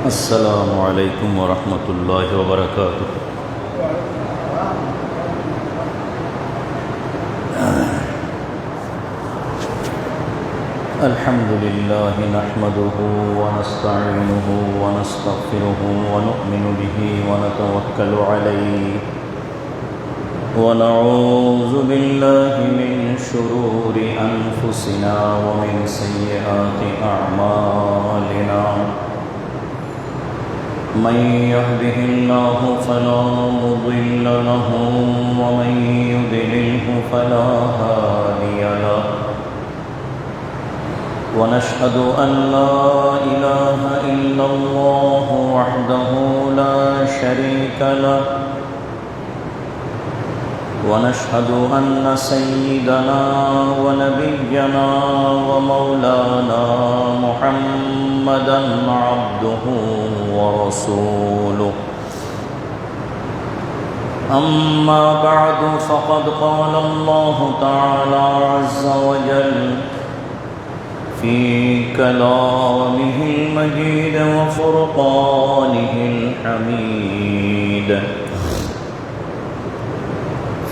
السلام عليكم ورحمة الله وبركاته. الحمد لله نحمده ونستعينه ونستغفره ونؤمن به ونتوكل عليه ونعوذ بالله من شرور أنفسنا ومن سيئات أعمالنا. من يهده الله فلا مضل له ومن يضلله فلا هادي له. ونشهد أن لا إله إلا الله وحده لا شريك له. ونشهد أن سيدنا ونبينا ومولانا محمدًا عبده ورسوله. أما بعد فقد قال الله تعالى عز وجل في كلامه المجيد وفرقانه الحميد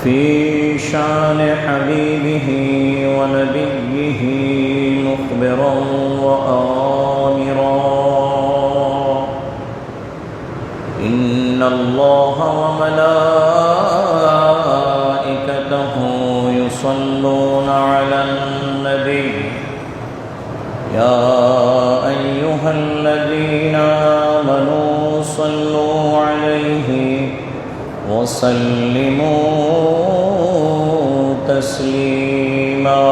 في شان حبيبه ونبيه مخبرا وآمرا. إن الله وملائكته يصلون على النبي يا أيها الذين آمنوا صلوا عليه وسلموا تسليما.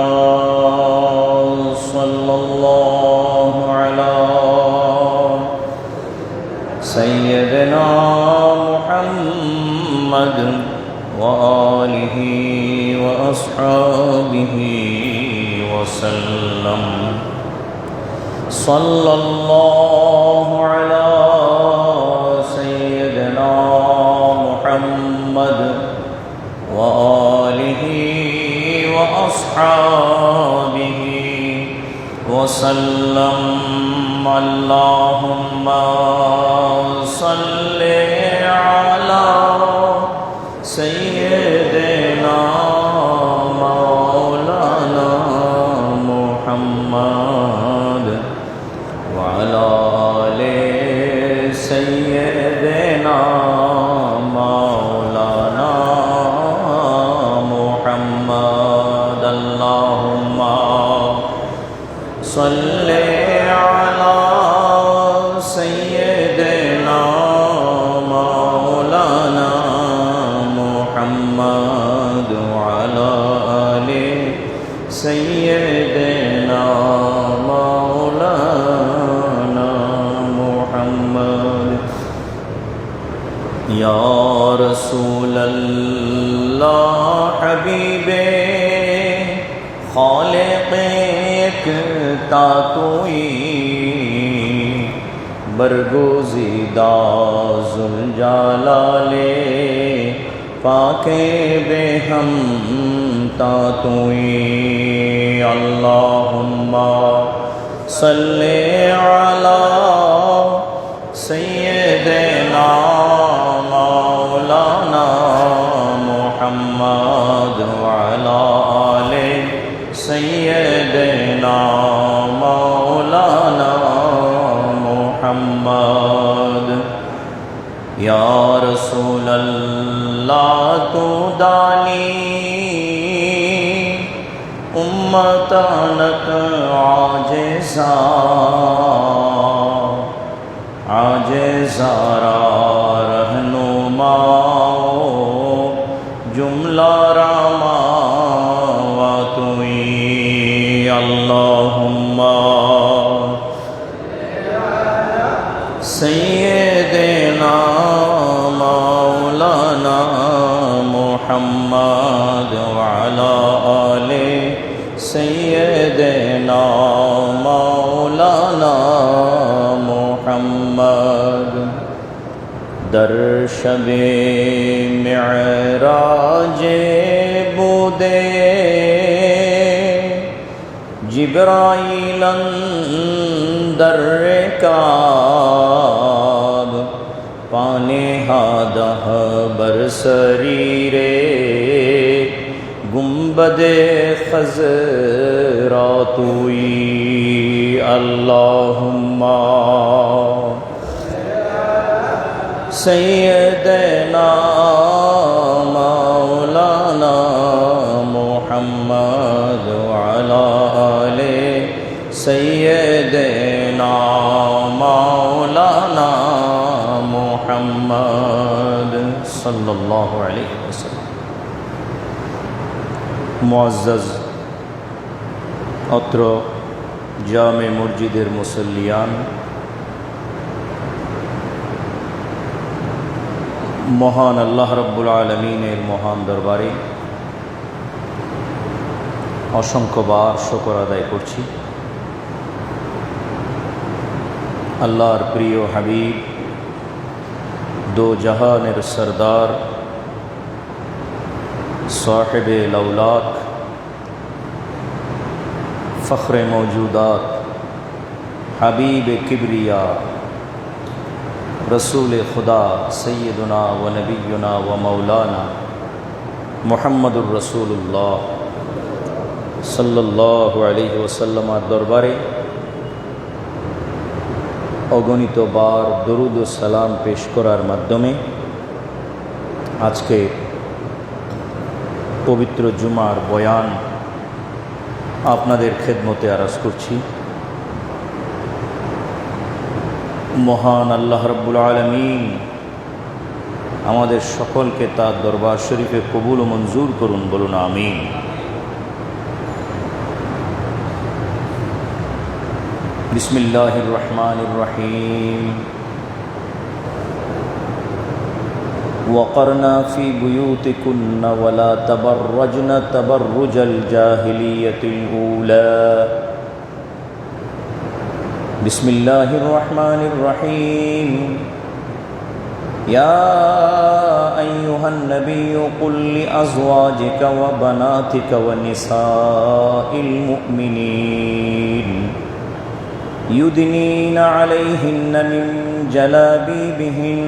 صلى الله على سيدنا محمد وآله وأصحابه وسلم. صلى الله على سيدنا محمد وآله وأصحابه وسلم. اللهم صل على سيدنا مولانا محمد وعلى آل سيدنا مولانا محمد. اللهم صل على سيدنا مولانا محمد وعلى آل سيدنا مولانا محمد. يا رسول الله حبيبي خالق एकता तोई बरगुज़ीदा ज़ुलजालाले पाके बेहम ता तोई. अल्लाहुम्मा सल्ले अला सय्यिदना मौलाना मुहम्मद वअला आले सय्यिदना मौलाना मुहम्मद. या रसूल अल्लाह तू दानी उम्मतानत आजेज़ारा रहनुमाओ जुमला रामा वा तुई. अल्लाहुम्मा सय्यिदना मौलाना मुहम्मद वअला आले सय्यिदना मौलाना मुहम्मद. दर शबे मिअराजे बुदे जिब्राईल अंदर का दह बरसरी रे गुम्बदे खज़रा तुई अल्लाहुम्मा सय्यदना मौलाना मुहम्मद वअला आले सय्यदना मौलाना मुहम्मद सल्लल्लाहु अलैहि वसल्लम। मुअज़्ज़ज़ अत्र जामे मस्जिदेर मुसल्लियान, মহান আল্লাহ রব্বুল আলমিনের মহান দরবারে অসংখ্যবার শুকর আদায় করছি। আল্লাহর প্রিয় হাবিব, দো জাহানের সরদার, সাহেবে লৌলাক, ফখরে মৌজুদাত, হাবিবে কিবরিয়া, रसूल खुदा सैयदुना व नबीयुना व मौलाना मुहम्मदुर रसूलुल्लाह सल्लल्लाहु अलैहि वसल्लम दरबारे अगणित बार दरूद व सलाम पेश करार माध्यमे आज के पवित्र जुमार बयान आपनादेर खेदमते आरज करछि। মহান আল্লাহ রব্বুল আলামিন আমাদের সকলকে তার দরবার শরীফে কবুল ও মঞ্জুর করুন, বলুন আমিন। বিসমিল্লাহির রহমানির রহিম। وقرنا في بيوتكن ولا تبرجن تبرج الجاهلية الأولى بسم الله الرحمن الرحيم يا أيها النبي قل لأزواجك وبناتك ونساء المؤمنين يدنين عليهن من جلابيبهن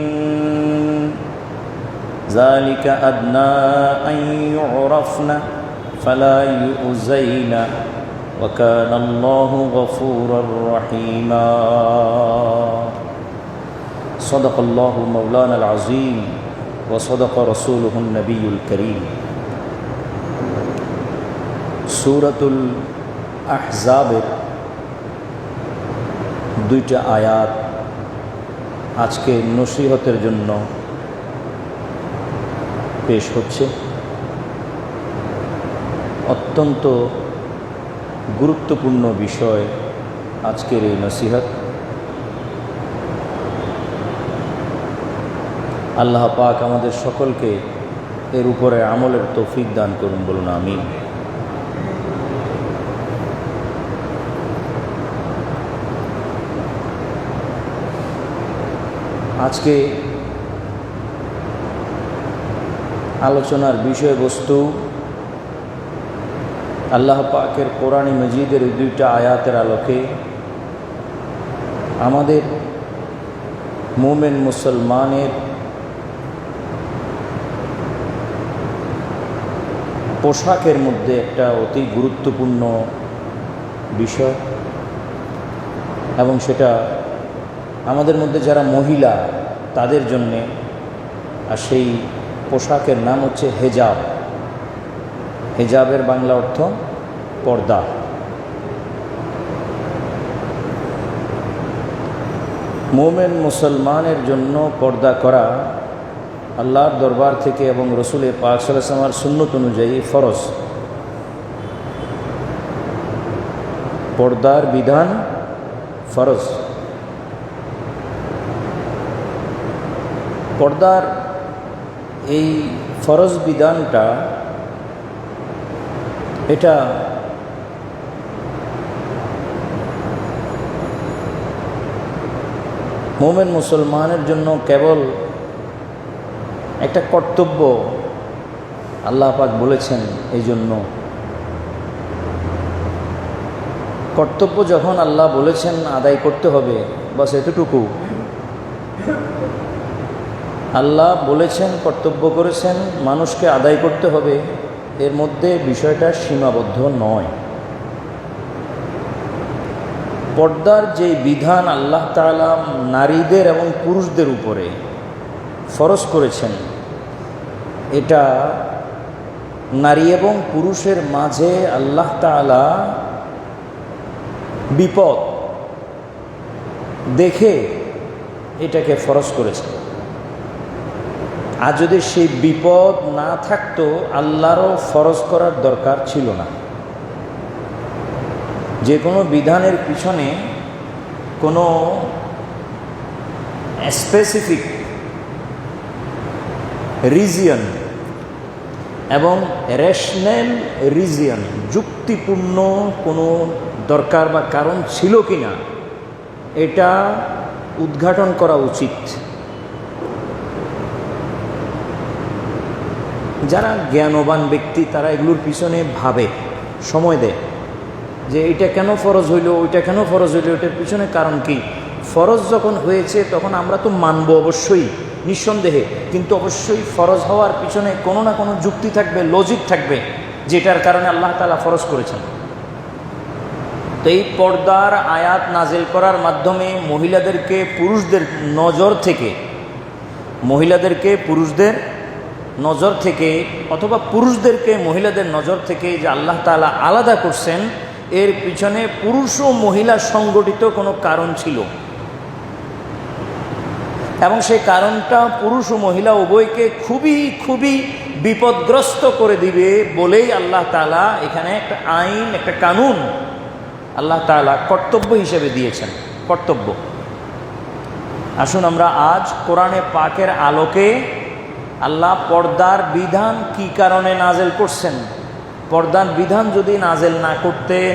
ذلك أدنى أن يعرفن فلا يؤذين وكان الله غفورا رحيما صدق الله مولانا العظيم وصدق رسوله النبي الكريم। সূরাতুল আহজাবের দুইটা আয়াত আজকে নসিহতের জন্য পেশ হচ্ছে। অত্যন্ত গুরুত্বপূর্ণ বিষয় আজকের এই নসিহত। আল্লাহ পাক আমাদের সকলকে এর উপরে আমলের তৌফিক দান করুন, বলুন আমিন। আজকে আলোচনার বিষয়বস্তু আল্লাহ পাকের কোরআন মজিদের দুইটা আয়াতের আলোকে আমাদের মুমিন মুসলমানের পোশাকের মধ্যে একটা অতি গুরুত্বপূর্ণ বিষয়, এবং সেটা আমাদের মধ্যে যারা মহিলা তাদের জন্যে। আর সেই পোশাকের নাম হচ্ছে হেজাব। হেজাবের বাংলা অর্থ পর্দা। মুমিন মুসলমানের জন্য পর্দা করা আল্লাহর দরবার থেকে এবং রসুল পাক সাল্লাল্লাহু আলাইহি ওয়াসাল্লামের সুন্নত অনুযায়ী ফরজ। পর্দার বিধান ফরজ। পর্দার এই ফরজ বিধানটা এটা মুমিন মুসলমানের জন্য কেবল একটা কর্তব্য আল্লাহ পাক বলেছেন। এই জন্য কর্তব্য যখন আল্লাহ বলেছেন আদায় করতে হবে, বাস এতটুকু। আল্লাহ বলেছেন, কর্তব্য করেছেন, মানুষকে আদায় করতে হবে, এর মধ্যে বিষয়টা সীমাবদ্ধ নয়। পর্দার যে বিধান আল্লাহ তাআলা নারীদের এবং পুরুষদের উপরে ফরজ করেছেন, এটা নারী এবং পুরুষের মাঝে আল্লাহ তাআলা বিপদ দেখে এটাকে ফরজ করেছেন। আর যদি সেই বিপদ না থাকতো, আল্লাহরও ফরজ করার দরকার ছিল না। যে কোনো বিধানের পিছনে কোনো স্পেসিফিক রিজিয়ন এবং রেশনাল রিজিয়ন, যুক্তিপূর্ণ কোনো দরকার বা কারণ ছিল কি না, এটা উদ্ঘাটন করা উচিত। যারা জ্ঞানবান ব্যক্তি তারা এগুলোর পিছনে ভাবে, সময় দেয় যে এটা কেন ফরজ হইল, ওইটা কেন ফরজ হইল, ওইটার পিছনে কারণ কি। ফরজ যখন হয়েছে তখন আমরা তো মানব অবশ্যই, নিঃসন্দেহে, কিন্তু অবশ্যই ফরজ হওয়ার পিছনে কোনো না কোনো যুক্তি থাকবে, লজিক থাকবে, যেটার কারণে আল্লাহ তাআলা ফরজ করেছেন। তো এই পর্দার আয়াত নাজিল করার মাধ্যমে মহিলাদেরকে পুরুষদের নজর থেকে অথবা পুরুষদেরকে মহিলাদের নজর থেকে যে আল্লাহ তাআলা আলাদা করছেন, এর পিছনে পুরুষ ও মহিলা সংগঠিত কোনো কারণ ছিল, এবং সেই কারণটা পুরুষ ও মহিলা উভয়কে খুবই খুবই বিপদগ্রস্ত করে দিবে বলেই আল্লাহ তাআলা এখানে একটা আইন, একটা কানুন আল্লাহ তাআলা কর্তব্য হিসেবে দিয়েছেন। কর্তব্য। আসুন আমরা আজ কোরআনে পাকের আলোকে আল্লাহ পর্দার বিধান কি কারণে নাজেল করছেন, পর্দার বিধান যদি নাজেল না করতেন,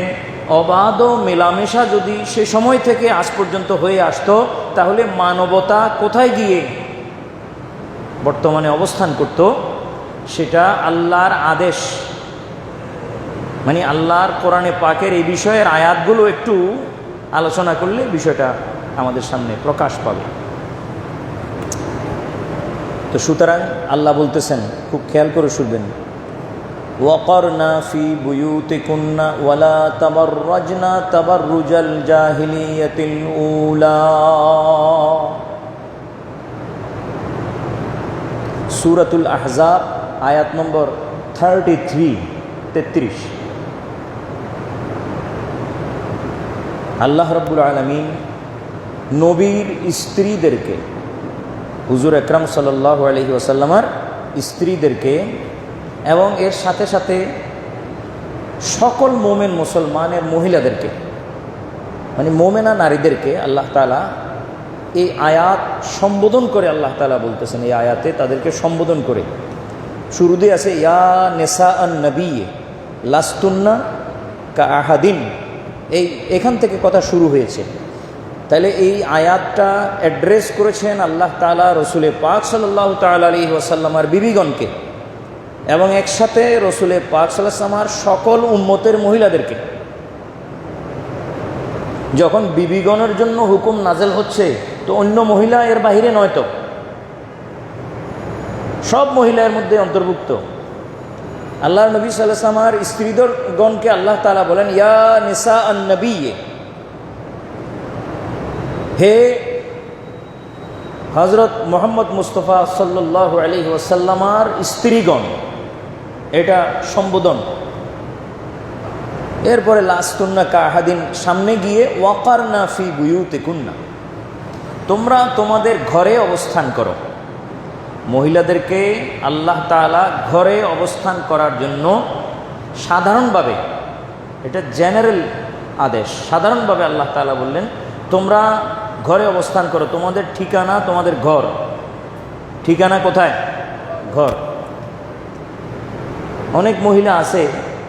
অবাধ মেলামেশা যদি সে সময় থেকে আজ পর্যন্ত হয়ে আসতো, তাহলে মানবতা কোথায় গিয়ে বর্তমানে অবস্থান করত, সেটা আল্লাহর আদেশ, মানে আল্লাহর কোরআনে পাকের এই বিষয়ের আয়াতগুলো একটু আলোচনা করলে বিষয়টা আমাদের সামনে প্রকাশ পাবে। তো সুতরাং আল্লাহ বলতেছেন, খুব খেয়াল করে শুনবেন, ওয়াকারনা ফি বুয়ুতিকুন্না ওয়ালা তাবাররাজনা তাবাররুজাল জাহিলিয়াতিল উলা। সূরাতুল আহজাব আয়াত নম্বর 33। আল্লাহ রাব্বুল আলামিন নবীর স্ত্রীদেরকে, হুজুর আকরাম সাল্লাল্লাহু আলাইহি ওয়াসাল্লামের স্ত্রীদেরকে এবং এর সাথে সাথে সকল মোমেন মুসলমানের মহিলাদেরকে, মানে মোমেনা নারীদেরকে আল্লাহ তাআলা এই আয়াত সম্বোধন করে আল্লাহ তাআলা বলতেছেন, এই আয়াতে তাদেরকে সম্বোধন করে শুরুতে আছে ইয়া নিসা আন নবী লাস্তুন্না কা আহাদিন, এখান থেকে কথা শুরু হয়েছে। তাহলে এই আয়াতটা অ্যাড্রেস করেছেন আল্লাহ তাআলা রসুলে পাক সাল্লাল্লাহু তাআলা আলাইহি ওয়াসাল্লামের বিবিগণকে, এবং একসাথে রসুলে পাক সাল্লাল্লাহু আলাইহি ওয়াসাল্লামের সকল উম্মতের মহিলাদেরকে। যখন বিবিগণের জন্য হুকুম নাজেল হচ্ছে, তো অন্য মহিলা এর বাহিরে নয়, তো সব মহিলার মধ্যে অন্তর্ভুক্ত। আল্লাহ নবী সাল্লাল্লাহু আলাইহি ওয়াসাল্লামের স্ত্রীগণকে আল্লাহ তাআলা বলেন ইয়া নিসা আন নবী, হে হযরত মুহাম্মদ মুস্তাফা সাল্লাল্লাহু আলাইহি ওয়াসাল্লামের স্ত্রীগণ, এটা সম্বোধন। এরপরে লাস্তুন্না কা আহাদিন, সামনে গিয়ে ওয়াকারনা ফি বুয়ুতিকুন্না, তোমরা তোমাদের ঘরে অবস্থান করো। মহিলাদেরকে আল্লাহ তাআলা ঘরে অবস্থান করার জন্য সাধারণভাবে, এটা জেনারেল আদেশ, সাধারণভাবে আল্লাহ তাআলা বললেন তোমরা ঘরে অবস্থান করো, তোমাদের ঠিকানা তোমাদের ঘর। ঠিকানা কোথায়? ঘর। অনেক মহিলা আছে,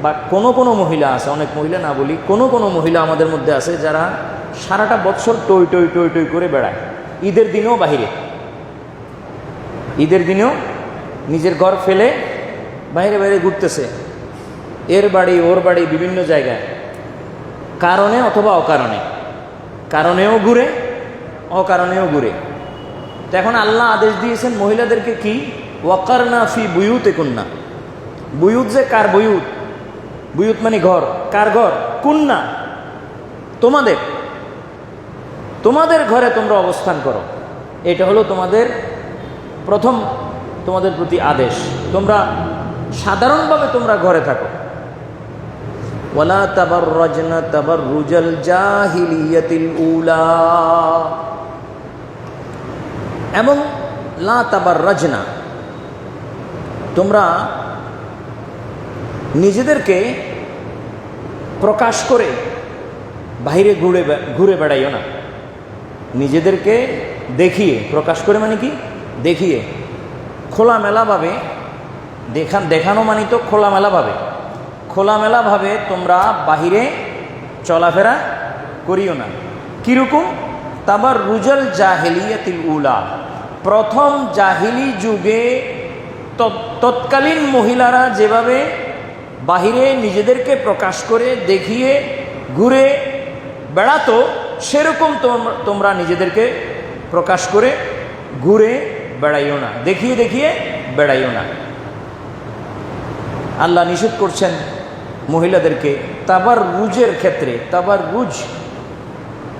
বা কোনো মহিলা আছে, অনেক মহিলা না বলি, কোনো মহিলা আমাদের মধ্যে আছে যারা সারাটা বছর টই টই টই টই করে বেড়ায়, ঈদের দিনেও বাহিরে, ঈদের দিনেও নিজের ঘর ফেলে বাইরে বাইরে ঘুরতেছে, এর বাড়ি ওর বাড়ি বিভিন্ন জায়গায়, কারণে অথবা অকারণে, কারণেও ঘুরে অকারণেও ঘুরে। তো এখন আল্লাহ আদেশ দিয়েছেন মহিলাদেরকে কি, ওয়াকারনা ফি বুয়ুতিকুন্না। বুয়ুত যে কার বুয়ুত, বুয়ুত মানে ঘর, কার ঘর, কুন্না তোমাদের, তোমাদের ঘরে তোমরা অবস্থান করো। এটা হলো তোমাদের প্রথম তোমাদের প্রতি আদেশ, তোমরা সাধারণভাবে তোমরা ঘরে থাকো। ওয়ালা তাবাররাজনা তাবাররুজাল জাহিলিয়াতিল উলা, এবং লা তাবাররাজনা, তোমরা নিজেদেরকে প্রকাশ করে বাইরে ঘুরে বেড়াইও না। নিজেদেরকে দেখিয়ে, প্রকাশ করে মানে কি, দেখিয়ে, খোলামেলাভাবে দেখানো মানে তো খোলামেলাভাবে, খোলামেলাভাবে তোমরা বাহিরে চলাফেরা করিও না। কীরকম, তাবাররুজাল জাহিলিয়াতিল উলা, প্রথম জাহিলি যুগে তৎকালীন মহিলারা যেভাবে বাহিরে নিজেদেরকে প্রকাশ করে দেখিয়ে ঘুরে বেড়াতো, সেরকম তোমরা নিজেদেরকে প্রকাশ করে ঘুরে বেড়াইও না, দেখিয়ে দেখিয়ে বেড়াইও না। আল্লাহ নিষেধ করছেন মহিলাদেরকে তাবাররুজের ক্ষেত্রে।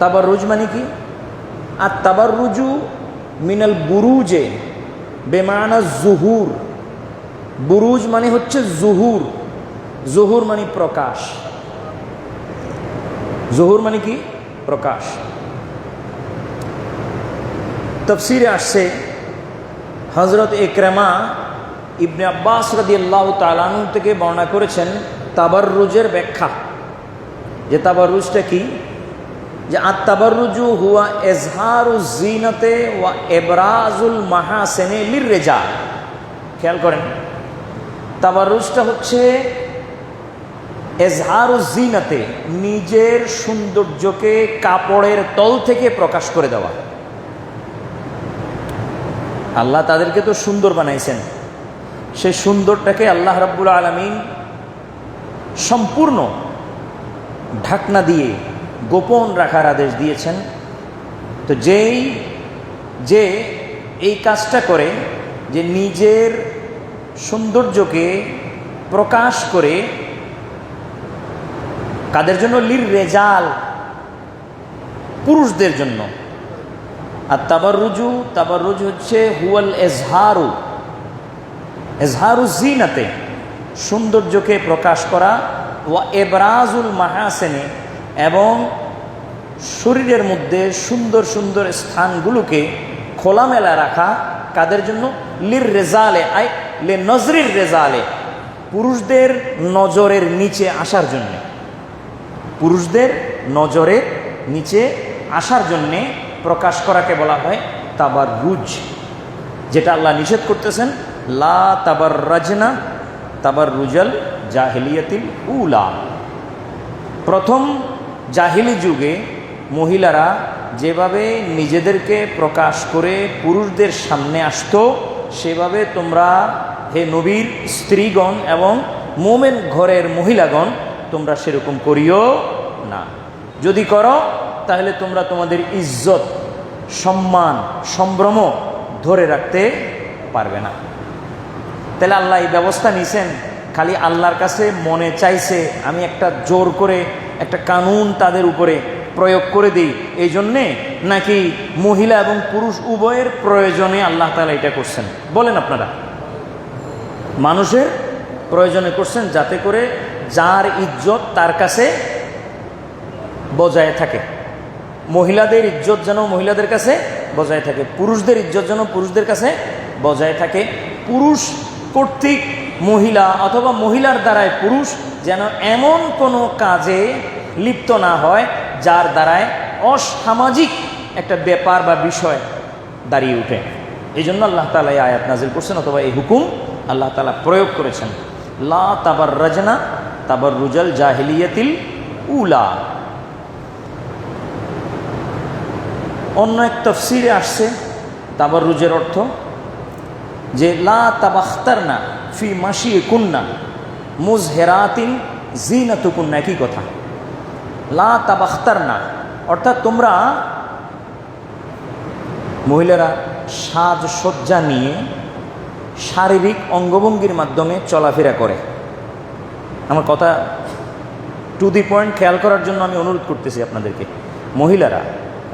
তাবাররুজ মানে কি, আর তাবাররুজু মিনাল বুরুজে বেমানা জুহুর। বুরুজ মানে হচ্ছে জুহুর, জুহুর মানে প্রকাশ, জুহুর মানে কি, প্রকাশ। তাফসীরে আসছে হযরত ইকরামা ইবনে আব্বাস রাদিয়াল্লাহু তাআলা আনহু থেকে বর্ণনা করেছেন তাবাররুজের ব্যাখ্যা, যে তাবাররুজটা কি, যে আত-তাবাররুজু হুয়া ইজহারুজ জিনাতে ওয়া ইবরাজুল মাহাসিনি লিররিজাল। খেয়াল করেন, তাবাররুজটা হচ্ছে ইজহারুজ জিনাতে, নিজের সৌন্দর্যকে কাপড়ের তল থেকে প্রকাশ করে দেওয়া। আল্লাহ তাদেরকে তো সুন্দর বানাইছেন, সেই সুন্দরটাকে আল্লাহ রাব্বুল আলামিন সম্পূর্ণ ঢাকনা দিয়ে গোপন রাখার আদেশ দিয়েছেন। তো যে এই কাজটা করে, যে নিজের সৌন্দর্যকে প্রকাশ করে, কাদের জন্য, লির রেজাল, পুরুষদের জন্য। আর তাবাররুজ হচ্ছে হুয়াল এজহারু জিনাতে, সৌন্দর্যকে প্রকাশ করা, ওয়া ইবরাজুল মাহাসিনি, এবং শরীরের মধ্যে সুন্দর সুন্দর স্থানগুলোকে খোলামেলা রাখা, কাদের জন্য, লির রেজালে আই লে নজরির রেজালে, পুরুষদের নজরের নিচে আসার জন্যে, পুরুষদের নজরের নিচে আসার জন্যে প্রকাশ করাকে বলা হয় তাবাররুজ। যেটা আল্লাহ নিষেধ করতেছেন, লা তাবাররাজনা তাবাররুজাল জাহিলিয়াতিল উলা। প্রথম জাহিলি যুগে মহিলারা যেভাবে নিজেদেরকে প্রকাশ করে পুরুষদের সামনে আসতো, সেভাবে তোমরা হে নবীর স্ত্রীগণ এবং মোমেন ঘরের মহিলাগণ তোমরা সেরকম করিও না। যদি করো তাহলে তোমরা তোমাদের ইজ্জত, সম্মান, সম্ভ্রম ধরে রাখতে পারবে না। তাহলে আল্লাহ এই ব্যবস্থা নিয়েছেন, খালি আল্লাহর কাছে মনে চাইছে আমি একটা জোর করে একটা কানুন তাদের উপরে প্রয়োগ করে দিই এই জন্যে, নাকি মহিলা এবং পুরুষ উভয়ের প্রয়োজনে আল্লাহ তাআলা এটা করছেন? বলেন আপনারা। মানুষের প্রয়োজনে করছেন, যাতে করে যার ইজ্জত তার কাছে বজায় থাকে, মহিলাদের ইজ্জত যেন মহিলাদের কাছে বজায় থাকে, পুরুষদের ইজ্জত যেন পুরুষদের কাছে বজায় থাকে, পুরুষ কর্তৃক মহিলা অথবা মহিলার দ্বারায় পুরুষ যেন এমন কোনো কাজে লিপ্ত না হয় যার দ্বারায় অসামাজিক একটা ব্যাপার বা বিষয় দাঁড়িয়ে ওঠে। এই জন্য আল্লাহ তাআলা এই আয়াত নাজিল করছেন, অথবা এই হুকুম আল্লাহ তাআলা প্রয়োগ করেছেন, লা তাবাররাজনা তাবাররুজাল জাহিলিয়াতিল উলা। অন্য এক তাফসীরে আসছে তাবাররুজের অর্থ যে লা তাবাখতারনা ফি মাশিকুন্না মুজহিরাতিন জিনাতুকুন্না, একই কথা। লা তাবাখতারনা অর্থাৎ তোমরা মহিলারা সাজসজ্জা নিয়ে শারীরিক অঙ্গভঙ্গির মাধ্যমে চলাফেরা করে। আমার কথা টু দি পয়েন্ট খেয়াল করার জন্য আমি অনুরোধ করতেছি আপনাদেরকে। মহিলারা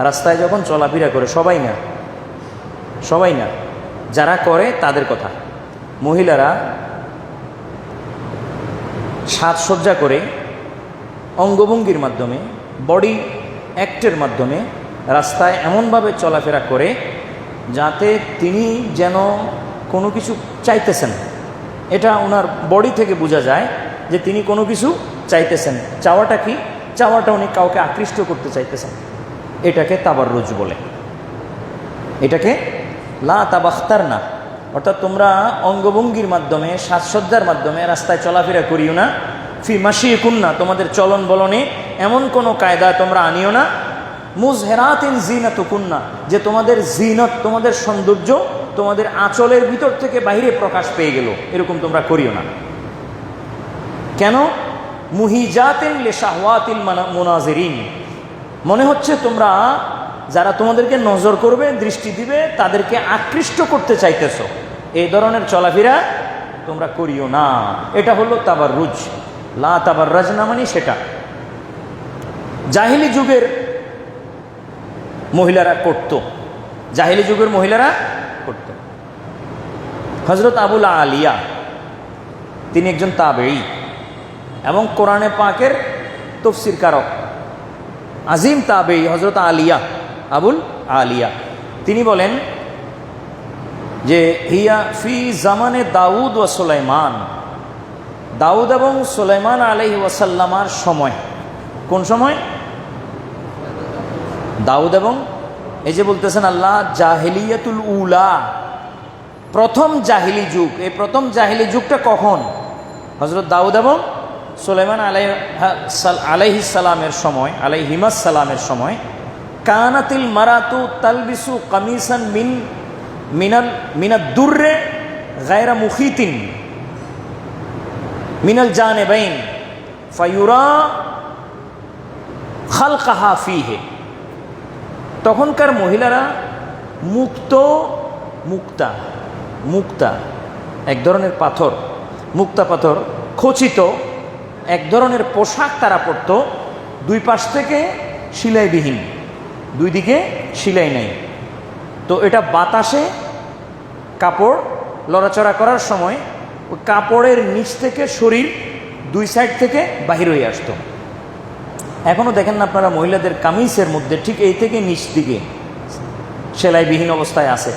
রাস্তায় যখন চলাফেরা করে, সবাই না, যারা করে তাদের কথা, মহিলারা সাজসজ্জা করে অঙ্গভঙ্গির মাধ্যমে, বডি অ্যাক্টের মাধ্যমে রাস্তায় এমনভাবে চলাফেরা করে যাতে তিনি যেন কোনো কিছু চাইতেছেন। এটা ওনার বডি থেকে বোঝা যায় যে তিনি কোনো কিছু চাইতেছেন। চাওয়াটা কি? চাওয়াটা উনি কাউকে আকৃষ্ট করতে চাইতেছেন। এটাকে তাবাররুজ বলে। এটাকে লা তাবাখতার না, অর্থাৎ তোমরা অঙ্গভঙ্গির মাধ্যমে, সাজসজ্জার মাধ্যমে রাস্তায় চলাফেরা করিও না। ফি মাশিকুন্না, তোমাদের চলন বলনে এমন কোনো কায়দা তোমরা আনিও না। মুজহেরাতিন জিনাতুকুন্না, যে তোমাদের জিনত, তোমাদের সৌন্দর্য তোমাদের আঁচলের ভিতর থেকে বাইরে প্রকাশ পেয়ে গেল, এরকম তোমরা করিও না। কেন? মুহিজাতিন লিশাহওয়াতিল মুনাজিরিন, মনে হচ্ছে তোমরা যারা তোমাদেরকে নজর করবে, দৃষ্টি দিবে, তাদেরকে আকৃষ্ট করতে চাইতেছ। এই ধরনের চলাফেরা তোমরা করিও না। এটা হলো তাবাররুজ। লা তাবাররাজনা মানে সেটা। জাহিলি যুগের মহিলারা করত, হযরত আবুল আলিয়া তিনি একজন তাবেঈ এবং কোরআনে পাকের তাফসীর কারক, আজিম তাবেঈ হযরত আবুল আলিয়া। তিনি বলেন যে হিয়া ফি জামানে দাউদ ওয়া সুলাইমান, দাউদ এবং সুলাইমান আলাইহি ওয়াসাল্লামার সময়। কোন সময়? দাউদ এবং, এই যে বলতেছেন আল্লাহ জাহিলিয়াতুল উলা, প্রথম জাহিলি যুগ। এই প্রথম জাহিলি যুগটা কখন? হযরত দাউদ এবং সুলাইমান আলাইহিস সালামের সময়, আলাইহিমাস সালামের সময়। কানাতিল মারাতু তালবিসু কামিসান মিনাদ দুররে গায়রা মুখিতিন মিনাল জানিবাইন ফায়ুরা খালকাহা ফিহে। তখনকার মহিলারা মুক্তা এক ধরনের পাথর, মুক্তা পাথর খচিত এক ধরনের পোশাক তারা পরত, দুই পাশ থেকে সেলাইবিহীন, দুই দিকে সেলাই নাই। তো এটা বাতাসে কাপড় লড়াচড়া করার সময় ওই কাপড়ের নিচ থেকে শরীর দুই সাইড থেকে বাহির হয়ে আসতো। এখনও দেখেন না আপনারা মহিলাদের কামিজের মধ্যে ঠিক এই থেকে নিচ দিকে সেলাইবিহীন অবস্থায় আছে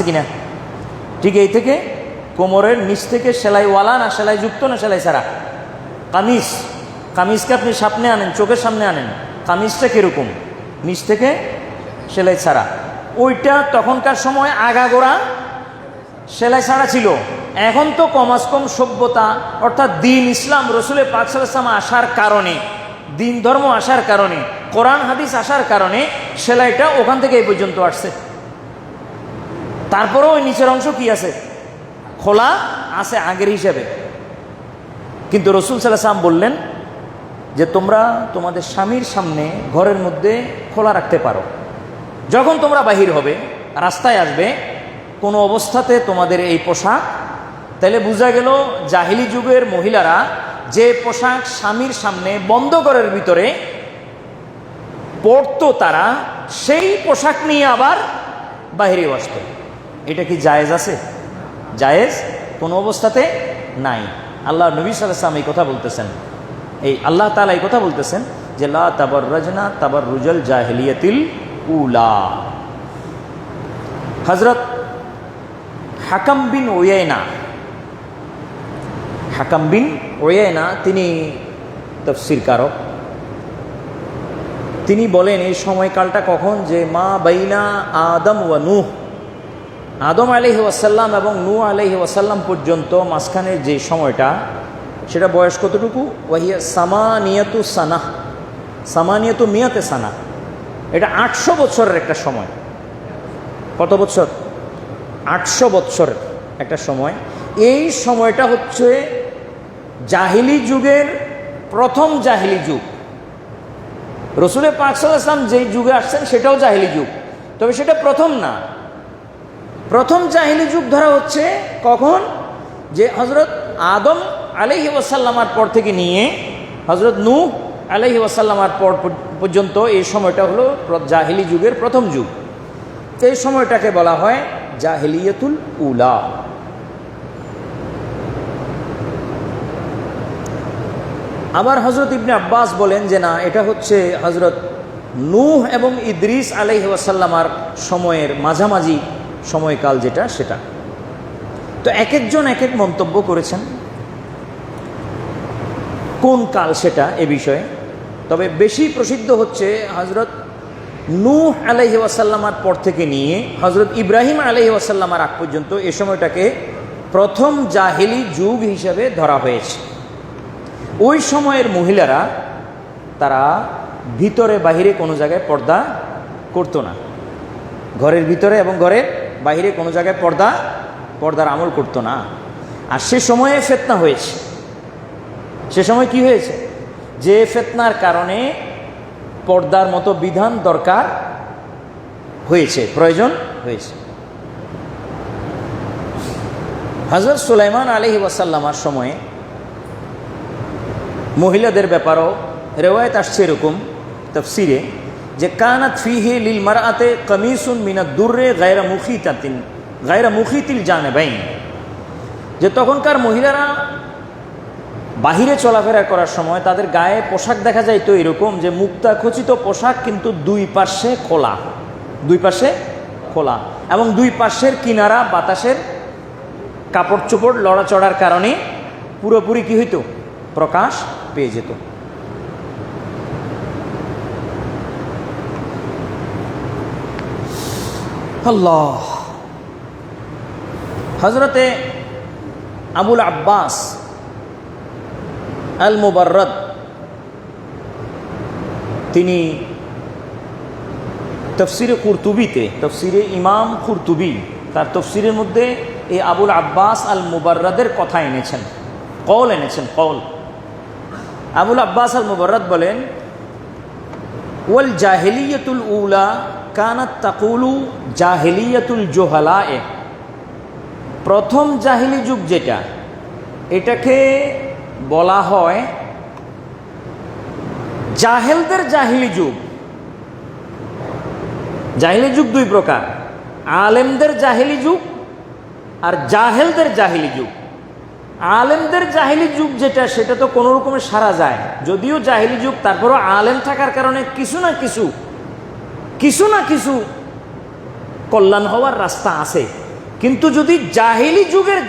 কিনা? ঠিক এই থেকে কোমরের নিচ থেকে সেলাইওয়ালা না সেলাইযুক্ত না সেলাই ছাড়া কামিজকে আপনি সামনে আনেন, চোখের সামনে আনেন, কামিজটা কীরকম? নিচ থেকে সেলাই ছাড়া। ওইটা তখনকার সময় আগাগোড়া সেলাই ছাড়া ছিল। এখন তো কমাস কম সভ্যতা, অর্থাৎ দিন ইসলাম, রসুলের পাক সাল্লাল্লাহু আলাইহি ওয়াসাল্লাম আসার কারণে, দিন ধর্ম আসার কারণে, কোরআন হাদিস আসার কারণে সেলাইটা ওখান থেকে এই পর্যন্ত আসছে। তারপরেও ওই নিচের অংশ কি আছে? খোলা আছে আগের হিসেবে। কিন্তু রসুল সাল্লাল্লাহু আলাইহি ওয়াসাল্লাম বললেন যে তোমরা তোমাদের স্বামীর সামনে ঘরের মধ্যে খোলা রাখতে পারো, যখন তোমরা বাহির হবে, রাস্তায় আসবে, কোনো অবস্থাতে তোমাদের এই পোশাক। তাহলে বোঝা গেল জাহিলি যুগের মহিলারা যে পোশাক স্বামীর সামনে বন্ধ ঘরের ভিতরে পরতো, তারা সেই পোশাক নিয়ে আবার বাহিরে আসতো। এটা কি জায়েজ আছে? জায়েজ কোনো অবস্থাতে নাই। আল্লাহ নবী সাল্লাল্লাহু আলাইহি ওয়াসাল্লাম এই কথা বলতেছেন, এই আল্লাহ তাআলা এই কথা বলতেছেন যে লা তাবাররাজনা তাবাররুজাল জাহিলিয়াতিল উলা। হযরত হাকাম বিন ওয়াইনা তিনি তাফসীর কারক। তিনি বলেন এই সময়কালটা কখন, যে মা বাইনা আদম ওয়া নূহ, আদম আলাইহি ওয়াসাল্লাম এবং নূহ আলাইহি ওয়াসাল্লাম পর্যন্ত মাঝখানের যে সময়টা, সেটা বয়স কতটুকু? ওয়াহিয়া সামানিয়াতু মিয়াতে সানা। এটা 800 বছরের একটা সময়। কত বছর? 800 বছরের একটা সময়। এই সময়টা হচ্ছে জাহিলি যুগের প্রথম জাহিলি যুগ। রসুলের পাক সাল্লাল্লাহু আলাইহি ওয়াসাল্লাম যেই যুগে আসছেন সেটাও জাহিলি যুগ, তবে সেটা প্রথম না। প্রথম জাহিলি যুগ ধরা হচ্ছে কখন, যে হজরত আদম আলাইহি ওয়াসাল্লামার পর থেকে নিয়ে হজরত নূহ আলাইহি ওয়াসাল্লামার পর পর্যন্ত এই সময়টা হলো জাহিলি যুগের প্রথম যুগ। এই সময়টাকে বলা হয় জাহিলিয়াতুল উলা। আবার হজরত ইবনে আব্বাস বলেন যে না, এটা হচ্ছে হজরত নূহ এবং ইদ্রিস আলাইহি ওয়াসাল্লামার সময়ের মাঝামাঝি সময়কাল যেটা, সেটা। তো এক একজন এক এক মন্তব্য করেছেন কোন কাল সেটা এ বিষয়ে। তবে বেশি প্রসিদ্ধ হচ্ছে হজরত নূহ আলাইহি ওয়াসাল্লামার পর থেকে নিয়ে হজরত ইব্রাহিম আলাইহি ওয়াসাল্লামার আগ পর্যন্ত এ সময়টাকে প্রথম জাহিলি যুগ হিসেবে ধরা হয়েছে। ওই সময়ের মহিলারা তারা ভিতরে বাহিরে কোনো জায়গায় পর্দা করতো না, ঘরের ভিতরে এবং ঘরের বাহিরে কোনো জায়গায় পর্দার আমল করতো না। আর সে সময়ে ফিতনা হয়েছে। সে সময় কি হয়েছে, যে ফিতনার কারণে পর্দার মতো বিধান দরকার হয়েছে, প্রয়োজন হয়েছে। হযরত সুলাইমান আলাইহি ওয়াসাল্লামার সময়ে মহিলাদের ব্যাপারেও রেওয়ায়েত আসছে এরকম তাফসিরে, যে কানাত ফিহি লিল মারআতে কামিসুন মিনাদ দুররে গায়রা মুখিতিল জানেবাইন, যে তখনকার মহিলারা বাহিরে চলাফেরা করার সময় তাদের গায়ে পোশাক দেখা যায় তো এরকম যে মুক্তা খচিত পোশাক, কিন্তু দুই পাশে খোলা এবং দুই পাশের কিনারা বাতাসের কাপড় চোপড় লড়াচড়ার কারণে পুরোপুরি কি হইতো, প্রকাশ পেয়ে যেত। আল্লাহ। হযরতে আবুল আব্বাস আল মুবাররাদ তিনি তফসিরে কুরতুবিতে, তফসিরে ইমাম কুরতুবি তার তফসিরের মধ্যে এই আবুল আব্বাস আল মুবাররাদের কথা এনেছেন, কওল এনেছেন, কওল। আবুল আব্বাস আল মুবাররাদ বলেন, ওয়াল জাহিলিয়াতুল উলা কানাত তাকুলু জাহিলিয়াতুল জোহালায়ে, প্রথম জাহিলি যুগ যেটা, এটাকে বলা হয় জাহেলদের জাহিলি যুগ। জাহিলি যুগ দুই প্রকার, আলেমদের জাহিলি যুগ আর জাহেলদের জাহিলি যুগ। আলেমদের জাহিলি যুগ যেটা, সেটা তো কোনো রকমে সারা যায়, যদিও জাহিলি যুগ, তারপরও আলেম থাকার কারণে কিছু না কিছু কল্যাণ হওয়ার রাস্তা আছে। কিন্তু যদি জাহিলি যুগের